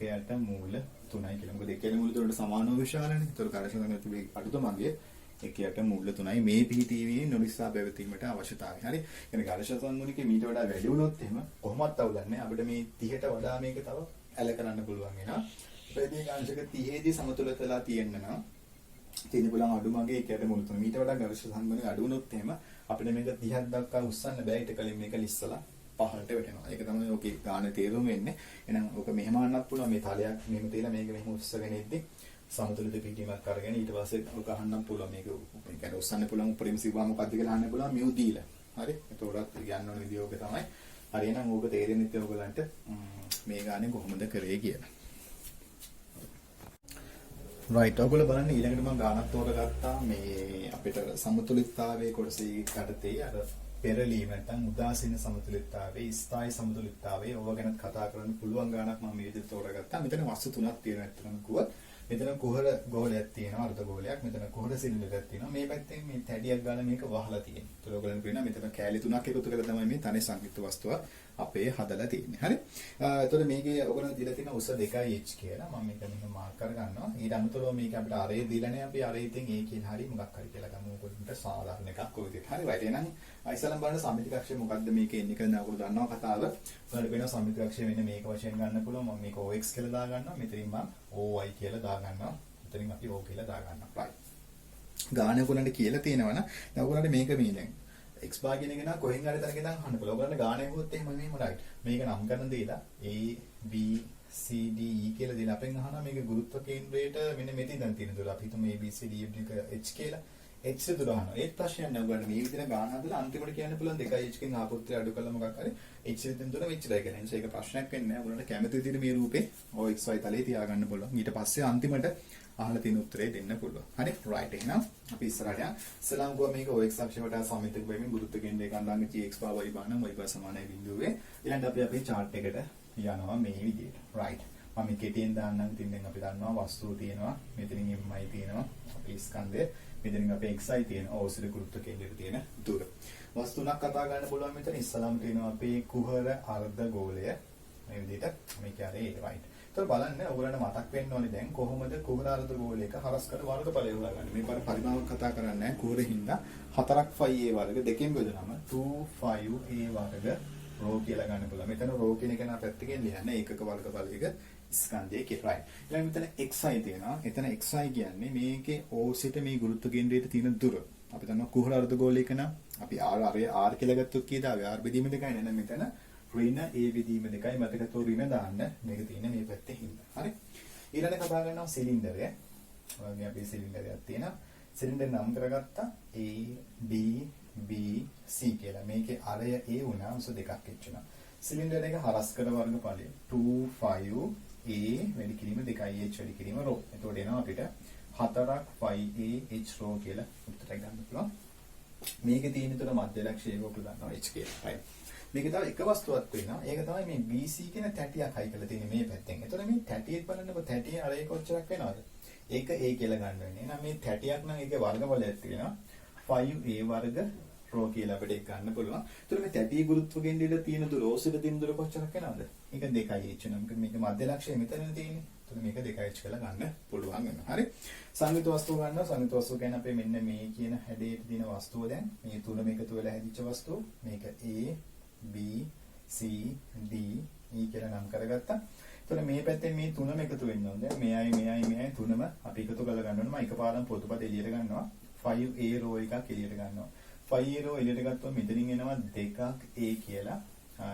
1යට මූල 3යි කියලා. මොකද 1යට මූල 3ට සමානව විශාලනේ. ඒතකොට ඝර්ෂණ සංගුණයක තිබෙන්නේ අඩුතමාගේ 1යට මූල 3යි. මේ පිහිටීමේ නොලිස්සා පැවතීමට අවශ්‍යතාවය. හරි. يعني ඝර්ෂණ සංගුණිකේ මීට වඩා වැඩි වුණොත් එහෙම කොහොමවත් අවුලක් නැහැ. අපිට මේ 30ට වඩා මේක තව ඇල කරන්න පුළුවන් වෙනවා. ප්‍රේදී කාංශක 30 දී සමතුලිතලා තියෙන්න නම් තියෙන පුළුවන් අඩුමගේ 1යට මූල 3. මීට වඩා ඝර්ෂණ සංගුණික අඩු වුණොත් එහෙම අපිට මේක 30ක් දක්වා උස්සන්න බෑ. ඊට කලින් මේක ලිස්සලා පහළට වැටෙනවා. ඒක තමයි ඔකේ ගානේ තේරුම වෙන්නේ. එහෙනම් ඔක මෙහෙම අන්නත් පුළුවන්. මේ තලයක් මෙහෙම තියලා මේක මෙහෙම උස්සගෙන ඉද්දි සමතුලිත පිටීමක් අරගෙන ඊට පස්සේ ඔක අහන්න පුළුවන්. මේක කියන්නේ උස්සන්න පුළුවන් උපරිම සිවුවා මොකක්ද කියලා අහන්න පුළුවන් මියු දීලා. හරි. ඒතකොටත් කියන්න ඕන විදිය ඔක තමයි. හරි එහෙනම් ඕක තේරෙන්නේ නැත්නම් ඔයගලන්ට මේ ගානේ කොහොමද කරේ කියලා. right. ඔයගොල්ලෝ බලන්න ඊළඟට මම ගානක් තෝරගත්තා මේ අපිට සමතුලිතතාවයේ කොටසේ යටතේ අර පෙරලීම නැත්නම් උදාසීන සමතුලිතතාවයේ ස්ථායි සමතුලිතතාවයේ ඕවා ගැන කතා කරන්න පුළුවන් ගානක් මම මේ විදිහට තෝරගත්තා. මෙතන වස්තු තුනක් තියෙනවා ඇත්තටම කිව්වොත්. මෙතන කුහර ගෝලයක් තියෙනවා අර්ධ ගෝලයක්. මෙතන කුහර සිලින්ඩරයක් තියෙනවා. මේ පැත්තෙන් මේ තැඩියක් ගාලා මේක වහලා තියෙනවා. ඒතර ඔයගොල්ලන් කියනවා මෙතන කෑලි තුනක් එකතු කරලා තමයි මේ තනි සංයුක්ත වස්තුව අපේ හදලා තියෙන්නේ. හරි. එතකොට මේකේ ඔයගොල්ලන් දීලා තියෙන උස 2h කියලා. මම මේක මෙහෙම මාක් කරගන්නවා. ඊට අමතරව මේක අපිට අරේ දීලා නැහැ. අපි අරේ ඉතින් a කියලා හරි මොකක් හරි කියලා ගමු. ඔයගොල්ලන්ට සාධාරණ එකක් ඔය විදිහට. හරි. right. එහෙනම් ඉස්සලම් බලන්න සම්මිති කක්ෂය මොකද්ද මේකේ එන්නේ කියලා ඔයගොල්ලෝ දන්නවා කතාව. ඔයාලට වෙනවා සම්මිති කක්ෂය වෙන්නේ මේක වශයෙන් ගන්න පුළුවන්. මම මේක OX කියලා දා ගන්නවා. මෙතනින් මම OY කියලා දා ගන්නවා. මෙතනින් අපි O කියලා දා ගන්නවා. right. ගාන ඔයගොල්ලන්ට කියලා තියෙනවනම් දැන් ඔයගොල්ලන්ට මේක මේ දැන් x bar කියන එක නා කොහෙන් හරි තැනක ඉඳන් අහන්න පුළුවන්. ඔයගොල්ලන්ට ගාන එහුවොත් එහෙම නෙමෙයි right. මේක නම් කරන දීලා A B C D E කියලා දීලා අපෙන් අහනවා මේක ගුරුත්ව කේන්ද්‍රයට මෙන්න මෙතන දැන් තියෙන දුර. අපි හිතමු A B C D E එක H කියලා. H දුර අහනවා. ඒත් ප්‍රශ්නයක් නෑ ඔයගොල්ලන්ට මේ විදිහට ගාන හදලා අන්තිමට කියන්න පුළුවන් 2H කින් ආපුත්‍රය අඩු කළා මොකක් හරි H දෙන්න දුර මෙච්චරයි කියලා. ඒක ප්‍රශ්නයක් වෙන්නේ නෑ. ඔයගොල්ලන්ට කැමති විදිහට මේ රූපේ OXY තලයේ තියාගන්න පුළුවන්. ඊට පස්සේ අන්තිමට අහලා තියෙන උත්තරේ දෙන්න පුළුවන්. හරි right. එහෙනම් අපි ඉස්සරහට යන්න. ඉස්සලාම් ගුවා මේක OX අක්ෂය වටා සම්මිතික වෙමින් ගුරුත්ව කේන්ද්‍රයක අඳාංග GX බා y බාන y බා සමානයි බිඳුවේ. ඊළඟට අපි අපේ chart එකට යනවා මේ විදිහට. right. මම කෙටියෙන් දාන්නම්. ඉතින් දැන් අපි දන්නවා වස්තුව තියෙනවා. මෙතනින් MI තියෙනවා. අපි ස්කන්ධය. මෙතනින් අපේ XI තියෙනවා. ඕසිර ගුරුත්ව කේන්ද්‍රයට තියෙන දුර. වස්තු තුනක් කතා ගන්න පුළුවන් මෙතන. ඉස්සලාම් තියෙනවා අපේ කුහර අර්ධ ගෝලය. මේ විදිහට මේක ආරේ right. ඒතර බලන්න ඔයගොල්ලන්ට මතක් වෙන්න ඕනේ දැන් කොහොමද කුහර අර්ධ ගෝලයක හරස්කඩ වර්ගඵලය හොයාගන්නේ. මේ පරිමාවක් කතා කරන්නේ නැහැ. කුහරේ හින්දා 4ක් 5a වර්ග දෙකෙන් බෙදනම 2 5a වර්ග රෝ කියලා ගන්න පුළුවන්. මෙතන රෝ කියන එක නා පැත්තකින් ලියන්නේ ඒකක වර්ගඵලයක ස්කන්ධයේ කියලා. ඊළඟ මෙතන xi තියෙනවා. එතන xi කියන්නේ මේකේ O සිට මේ ගුරුත්ව කේන්ද්‍රයට තියෙන දුර. අපි දන්නවා කුහර අර්ධ ගෝලයක නම් අපි r කියලා ගත්තොත් කීයද? r බෙදීම දෙකයි නේද? මෙතන ඍණ a බෙදීම දෙකයි මතකතෝ ඍණ දාන්න මේක තියෙන මේ පැත්තේ හින්දා. හරි. ඊළඟ කතා කරනවා සිලින්ඩරය. ඔයගේ අපි සිලින්ඩරයක් තියෙනවා. සිලින්ඩර් නම් කරගත්තා A B B C කියලා. මේකේ අරය A වුණා උස දෙකක් එච්චුණා. සිලින්ඩර් එක හරස්කඩ වර්ගඵලය 2 5 A වැඩි කිරීම 2 H වැඩි කිරීම රෝ. එතකොට එනවා අපිට 4ක් 5A H රෝ කියලා උත්තරයක් ගන්න පුළුවන්. මේකේ තියෙන උතර මධ්‍ය ලක්ෂය ඒක ඔයගොල්ලෝ දන්නවා H කියලා. right. මේකේ තව එක වස්තුවක් වෙනවා. ඒක තමයි මේ BC කියන තැටියක් හයි කරලා තියෙන්නේ මේ පැත්තෙන්. එතකොට මේ තැටියක් බලන්නකො තැටියේ අර ඒක කොච්චරක් වෙනවද? ඒක A කියලා ගන්න වෙන්නේ. එහෙනම් මේ තැටියක් නම් ඒකේ වර්ගඵලයක් තියෙනවා. 5A වර්ග රෝ කියලා අපිට ඒක ගන්න පුළුවන්. එතකොට මේ තැටියේ ගුරුත්ව කේන්ද්‍රයේ තියෙන දුර ඕසිට දින දුර කොච්චරක් වෙනවද? ඒක 2H නම් මේක මධ්‍ය ලක්ෂය මෙතන තියෙන්නේ. එතකොට මේක 2H කියලා ගන්න පුළුවන් වෙනවා. හරි. සංයුත වස්තුව ගන්නවා. සංයුත වස්තුව කියන්නේ අපේ මෙන්න මේ කියන හැඩයට තියෙන වස්තුව දැන් මේ තුනම එකතු වෙලා හැදිච්ච වස්තුව. මේක A B C D E කියලා නම් කරගත්තා. එතකොට මේ පැත්තේ මේ තුනම එකතු වෙන්න ඕනේ. දැන් මෙයයි තුනම අපි එකතු කරලා ගන්න ඕනේ. මම එකපාරම පොදුපත එළියට ගන්නවා. 5A row එකක් එළියට ගන්නවා. 5A row එළියට ගත්තොත් මෙතනින් එනවා 2ක් A කියලා.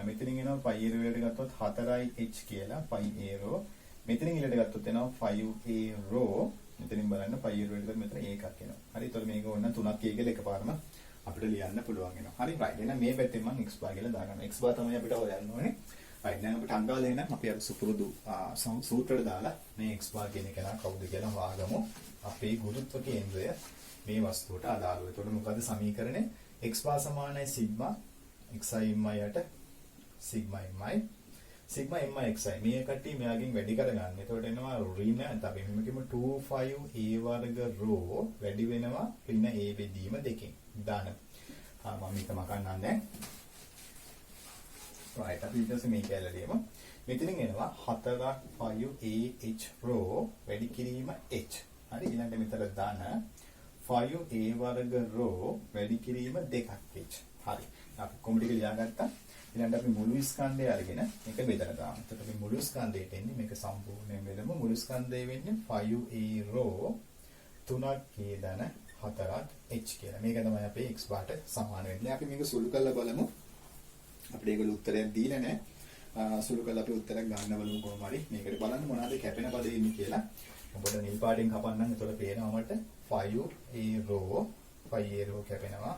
මෙතනින් එනවා 5A row එළියට ගත්තොත් 4H කියලා 5A row. මෙතනින් එළියට ගත්තොත් එනවා 5A row. මෙතනින් බලන්න 5A row එළියට මෙතන එකක් එනවා. හරි. එතකොට මේක ඕන 3ක් A කියලා එකපාරම අපිට ලියන්න පුළුවන් වෙනවා. හරි right. එහෙනම් මේ පැත්තෙන් මම x bar කියලා දාගන්නවා. x bar තමයි අපිට හොයන්න ඕනේ. right. දැන් අපිට අංගාලේ නම් අපි අර සුපුරුදු සූත්‍රයට දාලා මේ x bar කියන එක නා කවුද කියලා හොයාගමු. අපේ ගුරුත්ව කේන්ද්‍රය මේ වස්තුවට අදාළව. එතකොට මොකද සමීකරණය? x bar සමානයි sigma xi mi යට sigma mi sigma mi xi. මේ කට්ටිය මෙයාගෙන් වැඩි කරගන්න. එතකොට එනවා ඍණ අපි මෙහෙම කියමු 25a වර්ග රෝ වැඩි වෙනවා ඍණ a බෙදීම දෙකෙන්. දාන. මම මේක මකන්නම් දැන්. right. අපි ඊට පස්සේ මේක ඇලලියම. මෙතනින් එනවා 4ක් 5AH රෝ වැඩි කිරීම H. හරි. ඊළඟට මෙතන දාන 5A වර්ග රෝ වැඩි කිරීම 2ක් H. හරි. අපි කොමුටික ලියාගත්තා. ඊළඟට අපි මුළු ස්කන්ධය අරගෙන මේක බෙදලා දාමු. එතකොට අපි මුළු ස්කන්ධයට එන්නේ මේක සම්පූර්ණයෙන් බෙදමු. මුළු ස්කන්ධය වෙන්නේ 5A රෝ 3ක් ධන 4ක් H කියලා. මේක තමයි අපේ x bar ට සමාන වෙන්නේ. අපි මේක සුළු කරලා බලමු. අපිට ඒගොල්ලෝ උත්තරයක් දීලා නැහැ. සුළු කරලා අපි උත්තරයක් ගන්න බලමු කොහොම හරි. මේකට බලන්න මොනවද කැපෙන පදේ ඉන්නේ කියලා. ඔබට නිල් පාටින් කපන්නම්. එතකොට පේනවා මට 5A row 5A row කැපෙනවා.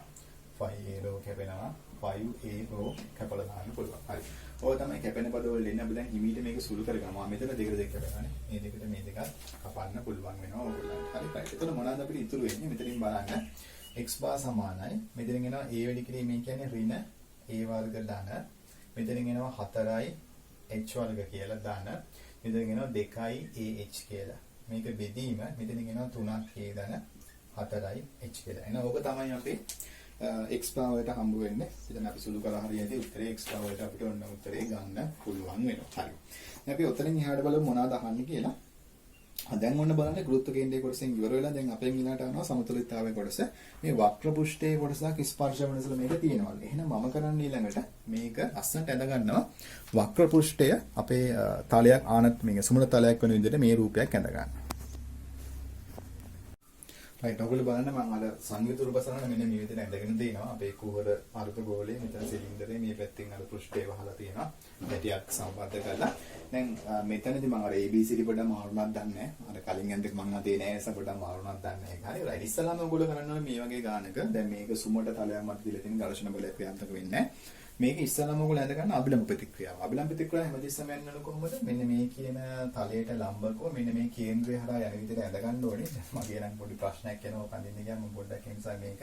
5A row කැපෙනවා. 5A row කැපලා දාන්න පුළුවන්. හරි. ඔය තමයි කැපෙන පදවල ඉන්නේ. අපි දැන් හිමීට මේක සුළු කරගමු. මෙතන දෙකට දෙක කැපෙනවානේ. මේ දෙකට මේ දෙක කපන්න පුළුවන් වෙනවා ඕගොල්ලන්ට. හරි. එතකොට මොනවද අපිට ඉතුරු වෙන්නේ? මෙතනින් බලන්න x bar සමානයි. මෙතනින් එනවා a වැඩි කිරීම කියන්නේ ඍණ a වර්ග ධන. මෙතනින් එනවා 4යි h වර්ග කියලා ධන. මෙතනින් එනවා 2යි ah කියලා. මේක බෙදීම මෙතන කියනවා 3k ධන 4යි h කියලා. එහෙනම් ඕක තමයි අපි x පාවයට හම්බ වෙන්නේ. ඉතින් අපි සුළු කරලා හරියදී උත්තරේ x පාවයට අපිට ඔන්න උත්තරේ ගන්න පුළුවන් වෙනවා. හරි. දැන් අපි ඔතනින් එහාට බලමු මොනවද අහන්නේ කියලා. දැන් ඔන්න බලන්න ගුරුත්ව කේන්ද්‍රයේ කොටසෙන් ඉවර වෙලා දැන් අපෙන් ඊළාට යනවා සමතුලිතතාවයේ කොටස. මේ වක්‍ර පෘෂ්ඨයේ කොටසක් ස්පර්ශ වෙනසල මේක තියෙනවා. එහෙනම් මම කරන්නේ ඊළඟට මේක අස්සන්ට ඇඳ ගන්නවා. වක්‍ර පෘෂ්ඨය අපේ තලයක් ආනත් මේක සුමුල තලයක් වෙන විදිහට මේ රූපයක් ඇඳ ගන්නවා. right ඔයගොල්ලෝ බලන්න මම අර සංයුත රූප සරණ මෙන්න මේ විදිහට ඇඳගෙන තිනවා. අපේ කුහර අර්ථ ගෝලයේ මෙතන සිලින්ඩරේ මේ පැත්තෙන් අර පෘෂ්ඨය වහලා තියෙනවා. පැටියක් සම්බන්ධ කරලා. දැන් මෙතනදී මම අර ABCD පොඩ්ඩක් මාරුණක් දන්නේ නැහැ. අර කලින් ඇන්දක මම අතේ නෑ නිසා පොඩ්ඩක් මාරුණක් දන්නේ නැහැ. හරි right ඉස්සලාම ඔයගොල්ලෝ කරන්න ඕනේ මේ වගේ ගානක. දැන් මේක සුමට තලයක් මත දීලා තියෙන ඝර්ෂණ බලය ක්‍රියාත්මක වෙන්නේ නැහැ. මේක ඉස්සලාම ඔයගොල්ලෝ ඇඳ ගන්න අභිලම්බ ප්‍රතික්‍රියාව. අභිලම්බ ප්‍රතික්‍රියාව හැමතිස්සම යන්නේ කොහොමද? මෙන්න මේ කියන තලයට ලම්බකව මෙන්න මේ කේන්ද්‍රය හරහා යන විදිහට ඇඳ ගන්න ඕනේ. මගේ නම් පොඩි ප්‍රශ්නයක් එනවා කන්දින්න ගියාම මම පොඩ්ඩක් ඒ නිසා මේක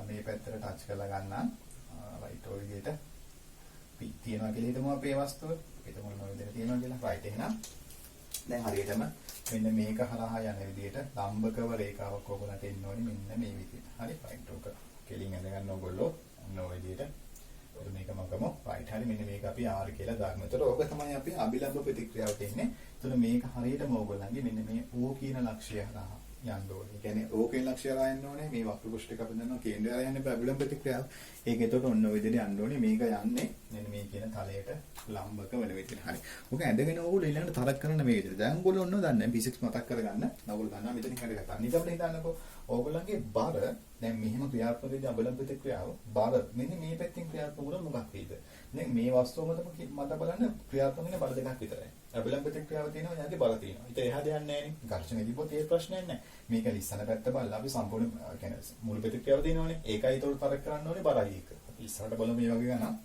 මේ පැත්තට ටච් කරලා ගන්නම්. right ඔය විදිහට පි තියනවා කියලා හිතමු අපේ වස්තුව. හිතමු මොන විදිහට තියනවා කියලා. right එහෙනම් දැන් හරියටම මෙන්න මේක හරහා යන විදිහට ලම්බකව රේඛාවක් ඔයගොල්ලන්ට එන්න ඕනේ මෙන්න මේ විදිහට. හරි right ඔක කෙලින් ඇඳ ගන්න ඕගොල්ලෝ ඔන්න ඔය විදිහට. මේක මගම right හරි මෙන්න මේක අපි R කියලා දාගමු. ඒතර ඕක තමයි අපි අභිලම්බ ප්‍රතික්‍රියාවට එන්නේ. ඒතර මේක හරියටම ඕගොල්ලන්ගේ මෙන්න මේ O කියන ලක්ෂ්‍යය හරහා යන්න ඕනේ. ඒ කියන්නේ O කියන ලක්ෂ්‍යය හරහා යන්න ඕනේ. මේ වක්‍ර පෘෂ්ඨයක අපි දන්නවා කේන්ද්‍රය හරහා යන්නේ අභිලම්බ ප්‍රතික්‍රියාව. ඒක එතකොට ඔන්න ඔය විදිහට යන්න ඕනේ. මේක යන්නේ මෙන්න මේ කියන තලයට ලම්බක වෙන විදිහට. හරි. ඕක ඇඳගෙන ඕගොල්ලෝ ඊළඟට තරක් කරන මේ විදිහට. දැන් ඕගොල්ලෝ ඔන්න දන්නේ physics මතක් කරගන්න. ඕගොල්ලෝ දන්නවා මෙතනින් හරි ගත්තා. අනිත් අපිට හිතන්නකෝ ඕගොල්ලන්ගේ බර දැන් මෙහෙම ක්‍රියාත්මක වෙද්දී අභිලම්බ ප්‍රතික්‍රියාව බර මෙන්න මේ පැත්තෙන් ක්‍රියාත්මක වුණොත් මොකක් වෙයිද? දැන් මේ වස්තුව මත බලන්න ක්‍රියාත්මක වෙන බර දෙකක් විතරයි. අභිලම්බ ප්‍රතික්‍රියාව තියෙනවා යන්නේ බර තියෙනවා. ඉතින් එහාට යන්නේ නැහැ නේ. ඝර්ෂණයේදී පොත් ඒ ප්‍රශ්නයක් නැහැ. මේක ඉස්සන පැත්ත බලලා අපි සම්පූර්ණ කියන්නේ මූල ප්‍රතික්‍රියාව තියෙනවානේ. ඒකයි ඒතකොට තරක් කරන්න ඕනේ බරයි එක. අපි ඉස්සරහට බලමු මේ වගේ ගණන්.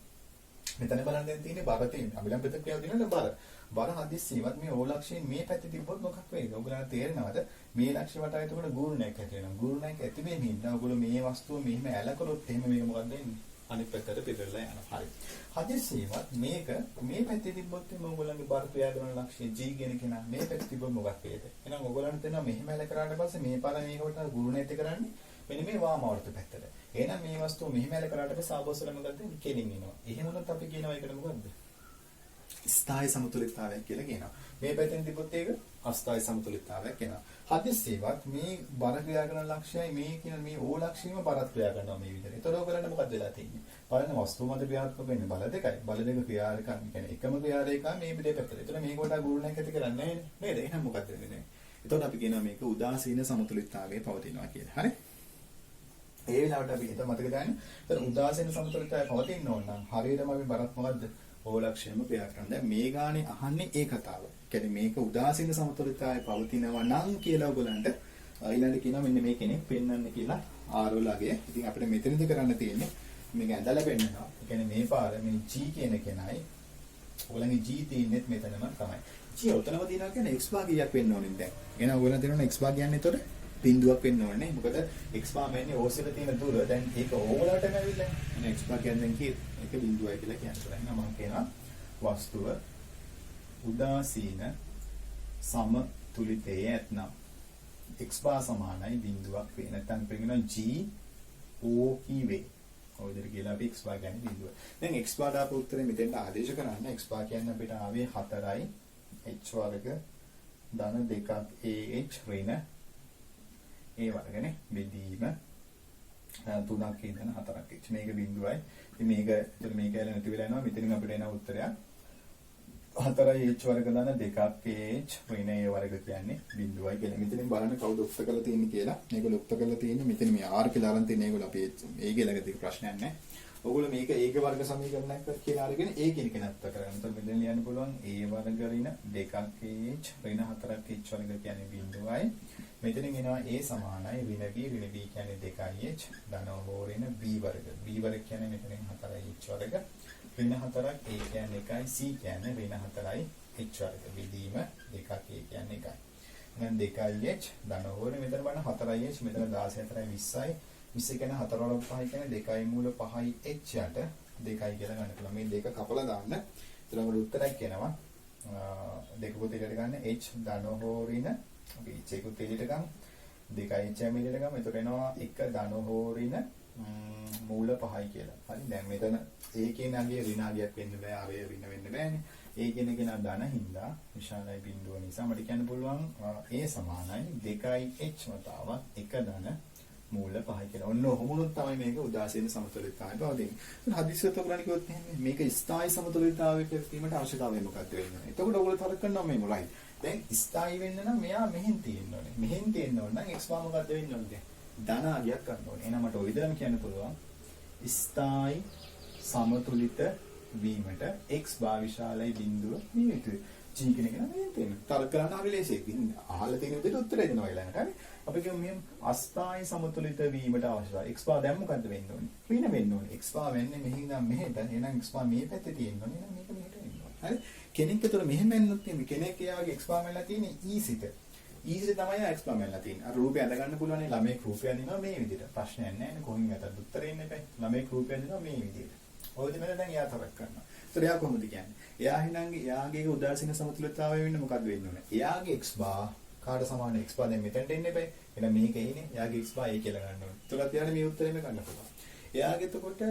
මෙතන බලන්න දැන් තියෙන්නේ බර තියෙනවා. අභිලම්බ ප්‍රතික්‍රියාව තියෙනවා බර. බර හදිස්සියවත් මේ O ලක්ෂයෙන් මේ පැත්තේ තිබ්බොත් මොකක් වෙයිද? ඔයගොල්ලන්ට තේරෙනවද? මේ ලක්ෂ්‍ය වටා එතකොට ගුරුණයක් ඇති වෙනවා. ගුරුණයක් ඇති වෙමින් ඉන්න ඔයගොල්ලෝ මේ වස්තුව මෙහෙම ඇල කරොත් එහෙම මේක මොකක්ද වෙන්නේ? අනිත් පැත්තට පිටරලා යනවා. හරි. හදිස්සියවත් මේක මේ පැත්තේ තිබ්බොත් එimhe ඔයගොල්ලන්ගේ බර ක්‍රියා කරන ලක්ෂ්‍ය G කියන කෙනා මේ පැත්තේ තිබ්බොත් මොකක් වේද? එහෙනම් ඔයගොල්ලන්ට තේරෙනවා මෙහෙම ඇල කරාට පස්සේ මේ පාර මේකට ගුරුණ ඇති කරන්නේ මෙන්න මේ වාමාවර්ත පැත්තට. එහෙනම් මේ වස්තුව මෙහෙම ඇල කරාට පස්සේ ආපස්සට මොකද වෙන්නේ? කෙලින් එනවා. එහෙම වුණොත් අපි කියනවා ඒකට මොකද්ද? ස්ථායි සමතුලිතතාවයක් කියලා කියනවා. මේ පැත්තෙන් තිබ්බොත් ඒක අස්ථායි සමතුලිතතාවයක් වෙනවා. හදිස්සියවත් මේ බර ක්‍රියා කරන ලක්ෂයයි මේ කියන මේ O ලක්ෂයෙන්ම බරත් ක්‍රියා කරනවා මේ විදිහට. ඒතකොට ඔයගලන්ට මොකද වෙලා තියෙන්නේ? බලන්න වස්තුව මත ක්‍රියාත්මක වෙන්නේ බල දෙකයි. බල දෙක ක්‍රියාරකම් කියන්නේ එකම ක්‍රියාරේඛා මේ දෙපැත්තට. ඒතකොට මේක වඩා ගුරුණයක් ඇති කරන්නේ නැහැ නේද? එහෙනම් මොකද වෙන්නේ? ඒතකොට අපි කියනවා මේක උදාසීන සමතුලිතතාවයේ පවතිනවා කියලා. හරි? ඒ වෙලාවට අපි හිත මතක ගන්න. ඒතකොට උදාසීන සමතුලිතතාවය පවතින්න ඕන නම් හරියටම අපි බරත් මොකද්ද? O ලක්ෂයම ක්‍රියා කරනවා. දැන් මේ ගානේ අහන්නේ ඒ කතාව. කියන්නේ මේක උදාසීන සමතුලිතතාවයේ පවතිනවා නම් කියලා ඔයගලන්ට ඊළඟට කියනවා මෙන්න මේ කෙනෙක් පෙන්වන්න කියලා R වලගේ. ඉතින් අපිට මෙතනදී කරන්න තියෙන්නේ මේක ඇඳලා පෙන්නනවා. ඒ කියන්නේ මේ පාර මේ G කියන කෙනයි ඔයගලගේ G තියෙන්නේ මෙතනම තමයි. G උතනම තියනවා කියන්නේ x භාගයක් වෙන්න ඕනේ දැන්. එහෙනම් ඔයගලන් තේරෙනවා x භාගයන්නේ එතකොට බිඳුවක් වෙන්න ඕනේ. මොකද x භාගයන්නේ ඕසෙල තියෙන දුර දැන් ඒක ඕවලටම ඇවිල්ලා. එහෙනම් x භාගයෙන් දැන් කී ඒක බිඳුවයි කියලා කියනවා. එහෙනම් මම කියනවා වස්තුව උදාසීන සමතුලිතයේ ඇතනම් x bar සමානයි බිඳුවක් වේ. නැත්නම් කියනවා g o කීවේ. ඔය විදිහට කියලා අපි x bar කියන්නේ බිඳුව. දැන් x bar දාපු උත්තරේ මෙතෙන්ට ආදේශ කරන්න x bar කියන්නේ අපිට ආවේ 4යි h වර්ග ධන 2ක් ah ඍණ ඒ වර්ගනේ බෙදීම 3ක් ඉඳන් 4ක් h මේක බිඳුවයි. ඉතින් මේක ඇල නැති වෙලා යනවා. මෙතනින් අපිට එන උත්තරයක් 4යි h වර්ග දාන 2ක් ah ඍණ a වර්ග කියන්නේ බිඳුවයි කියලා. මෙතනින් බලන්න කවුද උක්ත කරලා තියෙන්නේ කියලා. මේගොල්ලෝ උක්ත කරලා තියෙන්නේ මෙතන මේ r කියලා අරන් තියෙන ඒගොල්ලෝ අපි ඒ කියලා තියෙන ප්‍රශ්නයක් නැහැ. ඔයගොල්ලෝ මේක ඒක වර්ග සමීකරණයක් කියලා අරගෙන ඒ කියන කෙනත් කරගන්න. එතකොට මෙතන ලියන්න පුළුවන් a වර්ග ඍණ 2ක් ah ඍණ 4ක් h වර්ග කියන්නේ බිඳුවයි. මෙතනින් එනවා a සමානයි ඍණ b කියන්නේ 2යි h ධන හෝ ඍණ b වර්ග. b වර්ග කියන්නේ මෙතනින් 4යි h වර්ග. ඍණ 4ක් a කියන්නේ 1යි c කියන්නේ ඍණ 4යි h වර්ග. බෙදීම 2ක් a කියන්නේ 1යි. එහෙනම් 2යි h ධන හෝ ඍණ මෙතන බලන්න 4යි h මෙතන 14යි 20යි. 20 කියන්නේ 4 වල 5 කියන්නේ 2යි මූල 5යි h යට 2යි කියලා ගන්න පුළුවන්. මේ දෙක කපලා දාන්න. එතන උත්තරයක් එනවා. දෙක පොතේකට ගන්න h ධන හෝ ඍණ අපි h එකකුත් එළියට ගමු. 2h එළියට ගමු. එතකොට එනවා 1 ධන හෝ ඍණ මූල 5යි කියලා. හරි. දැන් මෙතන ඒකේනගේ ඍණාගයක් වෙන්න බෑ. ආවේ ඍණ වෙන්න බෑනේ. ඒ කෙනගෙන ධන හින්දා විශාලයි බිඳුව නිසා මට කියන්න පුළුවන් a සමානයි 2h වතාවක් 1 ධන මූල 5 කියලා. ඔන්න ඔහොමුණොත් තමයි මේක උදාසීන සමතුලිතතාවය පවතින්නේ. ඒත් හදිස්සියට ඔයගොල්ලෝ කිව්වොත් එහෙනම් මේක ස්ථායි සමතුලිතතාවයක වීමට අවශ්‍යතාවය මොකක්ද වෙන්නේ? එතකොට ඔයගොල්ලෝ තර්ක කරනවා මේක right. දැන් ස්ථායි වෙන්න නම් මෙයා මෙහෙන් තියෙන්න ඕනේ. මෙහෙන් තියෙන්න ඕන නම් x වා මොකද්ද වෙන්න ඕනේ? ධන ආගයක් ගන්න ඕනේ. එහෙනම් මට ඔය විදිහටම කියන්න පුළුවන් ස්ථායි සමතුලිත වීමට x භාවිශාලයි බිඳුව මේ විදිහට. g කෙනෙක් නම් මෙහෙන් තියෙනවා. තර්ක කරන්න හරි ලේසියි. අහලා තියෙන විදිහට උත්තරය දෙනවා ඊළඟට. හරි. අපි කියමු මෙහෙම අස්ථායි සමතුලිත වීමට අවශ්‍යයි. x බා දැන් මොකද්ද වෙන්න ඕනේ? ඍණ වෙන්න ඕනේ. x බා වෙන්නේ මෙහෙන් ඉඳන් මෙහෙට. එහෙනම් x බා මේ පැත්තේ තියෙන්න ඕනේ. එහෙනම් මේක මෙහෙට වෙන්න ඕනේ. හරි. කෙනෙක් ඒතර මෙහෙම වෙන්නොත් එimhe කෙනෙක් එයාගේ x බා මෙල්ලලා තියෙන්නේ e සිට. e සිට තමයි x බා මෙල්ලලා තියෙන්නේ. අර රූපය අඳ ගන්න පුළුවන් නේ ළමයේ රූපය අඳිනවා මේ විදිහට. ප්‍රශ්නයක් නැහැ නේ කොහින් යතත් උත්තරේ එන්නේ නැහැ. ළමයේ රූපය අඳිනවා මේ විදිහට. ඔය දෙමළ දැන් එයා තරක් කරනවා. ඒතර එයා කොහොමද කියන්නේ? එයා හිනංගේ එයාගේ උදාසීන සමතුලිතතාවය වෙන්න මොකද්ද වෙන්න ඕනේ? එයාගේ x බා කාට සමාන x බා දැන් මෙතනට එන්න එපා. එහෙනම් මේක එන්නේ එයාගේ x බා a කියලා ගන්න ඕනේ. එතකොට එයාට මේ උත්තරෙම ගන්න පුළුවන්. එයාගේ එතකොට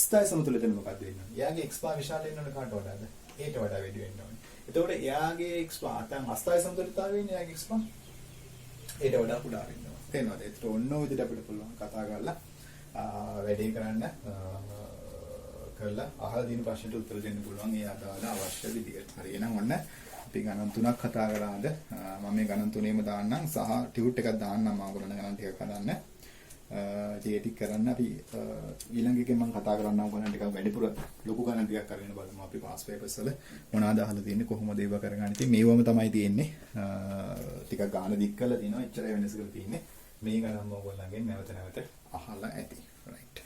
ස්ථායි සමතුලිතතාවය මොකද්ද වෙන්න ඕනේ? එයාගේ x බා විශාල වෙන්න ඕනේ කාට වඩාද? a ට වඩා වැඩි වෙන්න ඕනේ. එතකොට එයාගේ x බා නැත්නම් අස්ථායි සමතුලිතතාවය වෙන්නේ එයාගේ x බා a ට වඩා කුඩා වෙන්න ඕනේ. තේරෙනවද? ඒතර ඔන්න ඔය විදිහට අපිට පුළුවන් කතා කරලා වැඩේ කරන්න කරලා අහලා දින ප්‍රශ්නට උත්තර දෙන්න පුළුවන් ඒ අදාළ අවශ්‍ය විදිහට. හරි එහෙනම් ඔන්න අපි ගණන් තුනක් කතා කරාද මම මේ ගණන් තුනේම දාන්නම් සහ ටියුට් එකක් දාන්නම් මාගොල්ලන් ගණන් ටිකක් හදන්න. ඒ ටික කරන්න අපි ඊළඟ එකෙන් මම කතා කරන්නම් ඔයගොල්ලන් ටිකක් වැඩිපුර ලොකු ගණන් ටිකක් අරගෙන බලමු අපි පාස් පේපර්ස් වල මොනවාද අහලා තියෙන්නේ කොහොමද ඒව කරගන්නේ. ඉතින් මේවම තමයි තියෙන්නේ. ටිකක් ගාන දික් කරලා තිනවා එච්චරයි වෙනස කරලා තියෙන්නේ. මේ ගණන් ඔයගොල්ලන්ගෙන් නැවත නැවත අහලා ඇති. right.